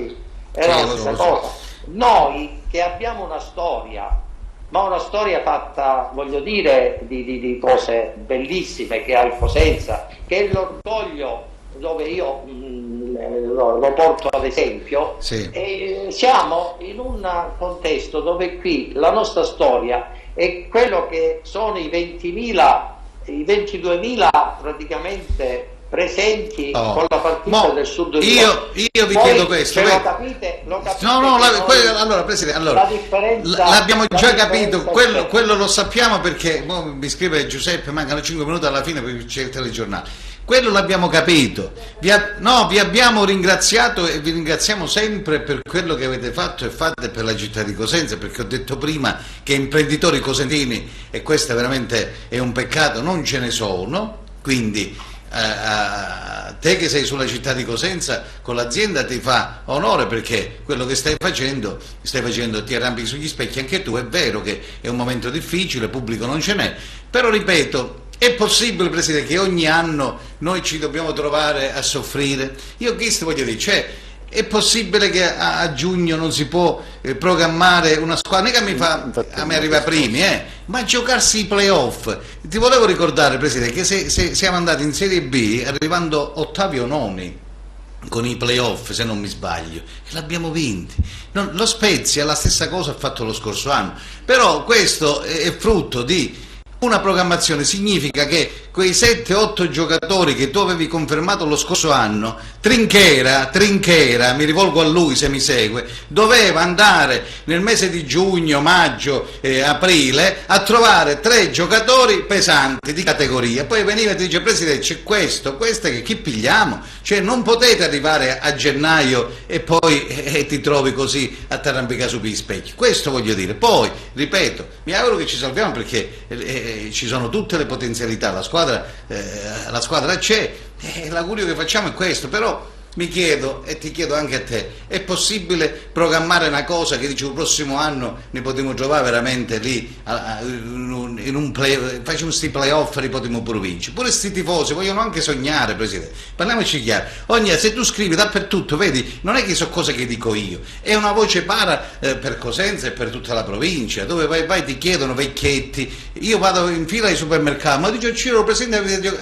Era la stessa cosa. Noi che abbiamo una storia, ma una storia fatta, voglio dire, di cose bellissime che ha il Cosenza, che è l'orgoglio dove io lo porto ad esempio, sì. E siamo in un contesto dove qui la nostra storia è quello che sono i 22.000 praticamente presenti con la partita del Sud Io vi chiedo questo. Lo capite allora Presidente, la differenza, l'abbiamo già capito, quello lo sappiamo, perché mi scrive Giuseppe, mancano 5 minuti alla fine perché c'è il telegiornale. Quello l'abbiamo capito, vi abbiamo ringraziato e vi ringraziamo sempre per quello che avete fatto e fate per la città di Cosenza, perché ho detto prima che imprenditori cosentini, e questo veramente è un peccato, non ce ne sono, quindi te che sei sulla città di Cosenza con l'azienda ti fa onore, perché quello che stai facendo ti arrampichi sugli specchi anche tu. È vero che è un momento difficile, pubblico non ce n'è, però ripeto, è possibile, Presidente, che ogni anno noi ci dobbiamo trovare a soffrire? Io questo voglio dire, cioè, è possibile che a giugno non si può programmare una squadra, non è che a me arriva primi, ma giocarsi i playoff. Ti volevo ricordare, Presidente, che se siamo andati in Serie B arrivando ottavi o noni con i playoff, se non mi sbaglio, e l'abbiamo vinti. Lo Spezia la stessa cosa ha fatto lo scorso anno, però questo è frutto di Una programmazione significa che quei 7-8 giocatori che tu avevi confermato lo scorso anno, Trinchera, mi rivolgo a lui se mi segue, doveva andare nel mese di giugno, maggio, aprile a trovare 3 giocatori pesanti di categoria, poi veniva e ti dice: Presidente, c'è questo che chi pigliamo? Cioè non potete arrivare a gennaio e poi ti trovi così a t'arrampicare sui specchi. Questo voglio dire. Poi, ripeto, mi auguro che ci salviamo perché ci sono tutte le potenzialità, la squadra c'è, l'augurio che facciamo è questo. Però mi chiedo, e ti chiedo anche a te, è possibile programmare una cosa che dice il prossimo anno ne potremo trovare veramente lì in un facciamo sti playoff e li potremo pure vincere? Pure sti tifosi vogliono anche sognare, Presidente, parliamoci chiaro. Se tu scrivi dappertutto, vedi, non è che sono cose che dico io, è una voce para per Cosenza e per tutta la provincia, dove vai ti chiedono vecchietti, io vado in fila ai supermercati, ma dice Ciro, Presidente,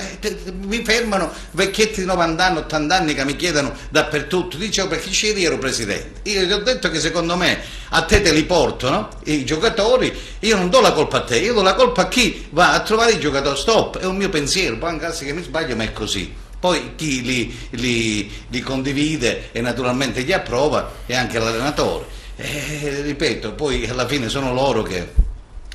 mi fermano vecchietti di 90 anni, 80 anni che mi chiedono dappertutto. Dicevo, perché c'eri, ero Presidente, io gli ho detto che secondo me a te li portano i giocatori, io non do la colpa a te, io do la colpa a chi va a trovare i giocatori. Stop, è un mio pensiero, poi anche se mi sbaglio, ma è così. Poi chi li condivide e naturalmente li approva è anche l'allenatore, ripeto, poi alla fine sono loro che...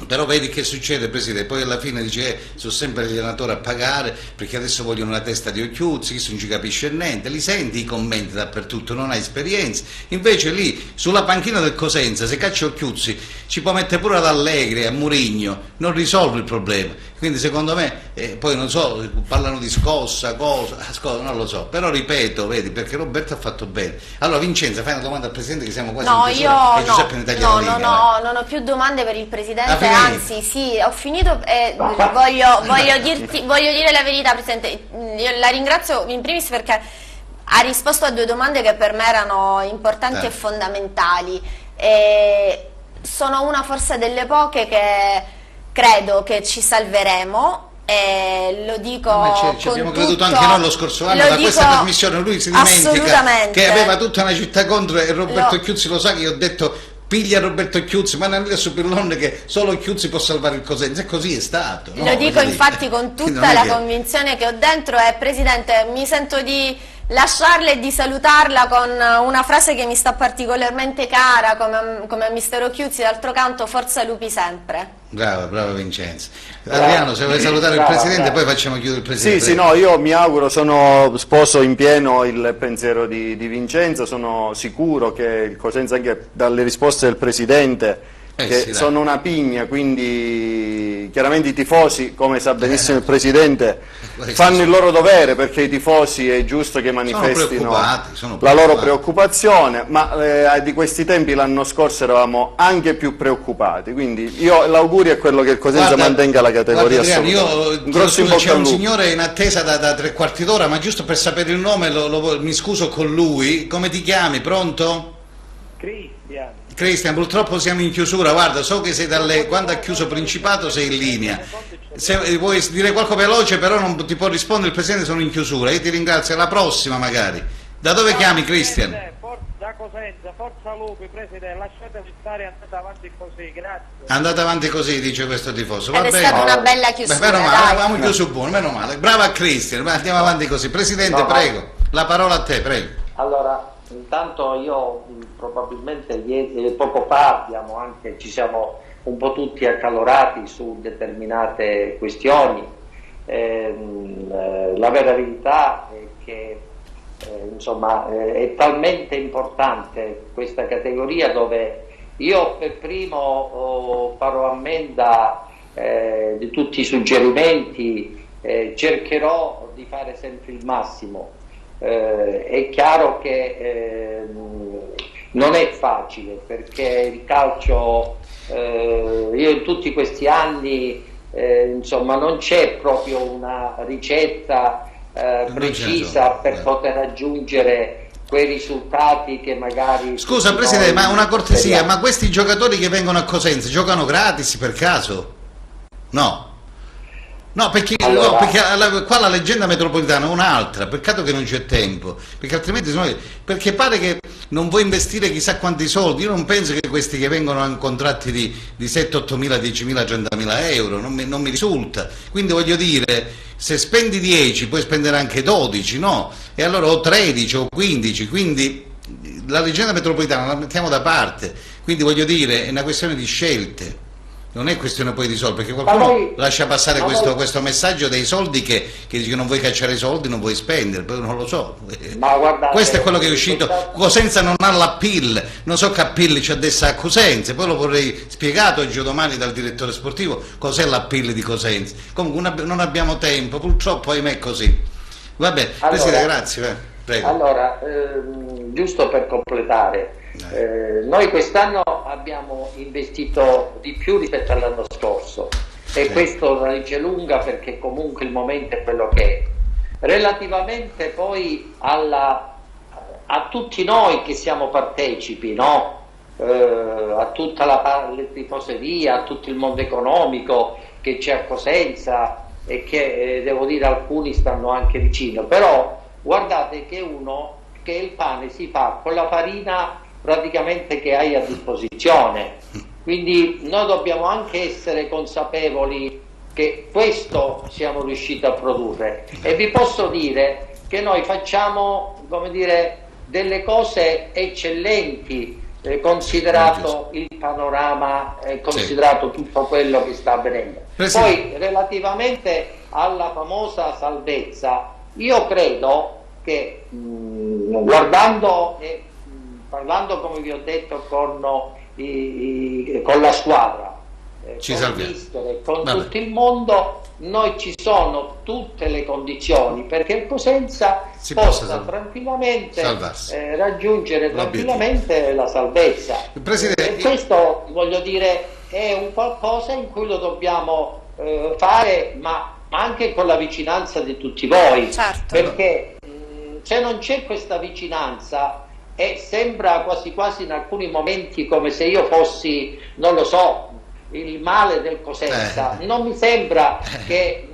Però vedi che succede, Presidente, poi alla fine dice sono sempre gli allenatori a pagare perché adesso vogliono una testa di occhiuzzi, che non ci capisce niente, li senti i commenti dappertutto, non hai esperienza. Invece lì sulla panchina del Cosenza, se caccia Occhiuzzi ci può mettere pure ad Allegri, a Murigno, non risolve il problema. Quindi secondo me, poi non so, parlano di scossa, non lo so, però ripeto, vedi, perché Roberto ha fatto bene. Allora Vincenza, fai una domanda al Presidente, che siamo quasi in chiusura, e Giuseppe ne taglia la linea. Non ho più domande per il Presidente, anzi sì, ho finito e voglio dire la verità, Presidente. Io la ringrazio in primis perché ha risposto a 2 domande che per me erano importanti e fondamentali. Sono una forse delle poche che credo che ci salveremo, e lo dico ci abbiamo creduto anche noi lo scorso anno da questa trasmissione. Lui si dimentica che aveva tutta una città contro, e Roberto Chiuzzi lo sa che io ho detto piglia Roberto Chiuzzi, ma non è su Pirlone che solo Chiuzzi può salvare il Cosenza, e così è stato, no? Lo dico infatti con tutta la convinzione che ho dentro, e Presidente mi sento di lasciarla e di salutarla con una frase che mi sta particolarmente cara, come a Mister Occhiuzzi, d'altro canto forza lupi sempre. Brava Vincenzo. Adriano, se vuoi salutare il Presidente, poi facciamo chiudere il Presidente. Sì, no, io mi auguro, sposo in pieno il pensiero di Vincenzo, sono sicuro che il Cosenza, anche dalle risposte del Presidente, che sono una pigna, quindi chiaramente i tifosi, come sa benissimo il Presidente, fanno il loro dovere, perché i tifosi è giusto che manifestino la loro preoccupazione, ma di questi tempi l'anno scorso eravamo anche più preoccupati, quindi l'augurio è quello che il Cosenza mantenga la categoria. C'è un signore in attesa da 3/4 d'ora, ma giusto per sapere il nome mi scuso con lui. Come ti chiami? Pronto? Cristian, purtroppo siamo in chiusura, guarda, so che sei quando ha chiuso Principato sei in linea, se vuoi dire qualcosa veloce, però non ti può rispondere il Presidente, sono in chiusura. Io ti ringrazio, alla prossima magari. Da dove chiami, Cristian? Da Cosenza, forza lupi, Presidente, lasciatemi stare, andate avanti così, grazie. Andate avanti così, dice questo tifoso. Ed è stata una bella chiusura. Meno male, avevamo chiuso buono, meno male. Brava Cristian, andiamo avanti così. Presidente, prego, la parola a te, prego. Allora, intanto io probabilmente poco fa ci siamo un po' tutti accalorati su determinate questioni. La vera verità è che è talmente importante questa categoria, dove io per primo farò ammenda di tutti i suggerimenti, cercherò di fare sempre il massimo. È chiaro che non è facile, perché il calcio, io in tutti questi anni non c'è proprio una ricetta precisa per poter raggiungere quei risultati che magari... Scusa Presidente, ma una cortesia, ma questi giocatori che vengono a Cosenza giocano gratis per caso? No? No, perché, Allora, no, perché qua la leggenda metropolitana è un'altra, peccato che non c'è tempo, perché altrimenti perché pare che non vuoi investire chissà quanti soldi. Io non penso che questi che vengono a contratti di 7, 8 mila, 10 mila, 30 mila euro, non mi risulta. Quindi voglio dire, se spendi 10 puoi spendere anche 12, no? E allora o 13 o 15, quindi la leggenda metropolitana la mettiamo da parte. Quindi voglio dire, è una questione di scelte. Non è questione poi di soldi, perché qualcuno lascia passare questo messaggio dei soldi che dice che non vuoi cacciare i soldi, non vuoi spendere, poi non lo so. ma guardate, Questo è quello che è uscito. Cosenza non ha l'appeal, non so che appeal c'è adesso a Cosenza, poi lo vorrei spiegato oggi o domani dal direttore sportivo cos'è l'appeal di Cosenza. Comunque non abbiamo tempo, purtroppo ahimè è così. Vabbè, allora, Presidente, grazie. Prego. Allora, giusto per completare, noi quest'anno abbiamo investito di più rispetto all'anno scorso e questo la dice lunga, perché comunque il momento è quello che è. Relativamente poi a tutti noi che siamo partecipi, no? A tutta la tifoseria, a tutto il mondo economico che c'è a Cosenza e che devo dire alcuni stanno anche vicino, però guardate che il pane si fa con la farina praticamente che hai a disposizione, quindi noi dobbiamo anche essere consapevoli che questo siamo riusciti a produrre, e vi posso dire che noi facciamo, come dire, delle cose eccellenti, considerato il panorama, considerato tutto quello che sta avvenendo. Poi relativamente alla famosa salvezza, io credo che guardando e parlando, come vi ho detto, con la squadra, con il mister e con tutto il mondo, noi ci sono tutte le condizioni perché il Cosenza possa tranquillamente raggiungere tranquillamente la salvezza. E questo, voglio dire, è un qualcosa in cui lo dobbiamo fare, ma anche con la vicinanza di tutti voi, perché se non c'è questa vicinanza sembra quasi quasi in alcuni momenti come se io fossi, non lo so, il male del Cosenza. Non mi sembra che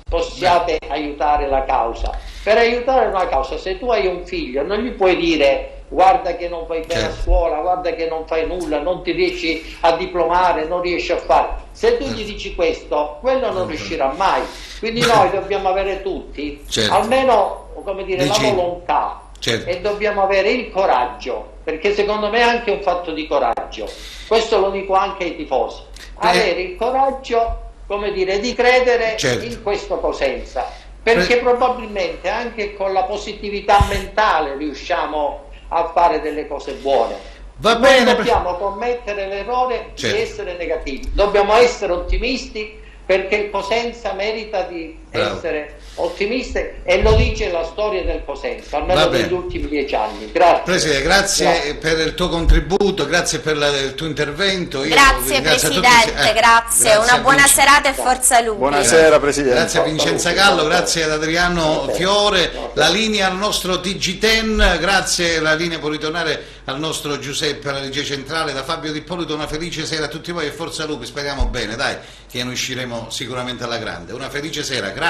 possiate aiutare la causa. Per aiutare una causa, se tu hai un figlio, non gli puoi dire guarda che non vai bene a scuola, guarda che non fai nulla, non ti riesci a diplomare, non riesci a fare. Se tu gli dici questo, quello non riuscirà mai. Quindi noi dobbiamo avere tutti almeno, come dire, la volontà e dobbiamo avere il coraggio, perché secondo me è anche un fatto di coraggio. Questo lo dico anche ai tifosi. Avere il coraggio, come dire, di credere in questo Cosenza, perché probabilmente anche con la positività mentale riusciamo a fare delle cose buone. Non dobbiamo commettere l'errore di essere negativi, dobbiamo essere ottimisti, perché il Cosenza merita di essere ottimiste, e lo dice la storia del Cosenza, almeno negli ultimi 10 anni. Grazie. Presidente, grazie per il tuo contributo, grazie per il tuo intervento. Grazie Presidente, grazie. Una buona serata e forza Lupi. Buonasera Presidente. Grazie a Vincenza Gallo, grazie ad Adriano Fiore. La linea al nostro TG10, grazie, la linea può ritornare al nostro Giuseppe alla regia centrale, da Fabio Di Polito. Una felice sera a tutti voi e forza Lupi, speriamo bene, dai, che ne usciremo sicuramente alla grande. Una felice sera, grazie.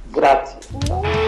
Grazie.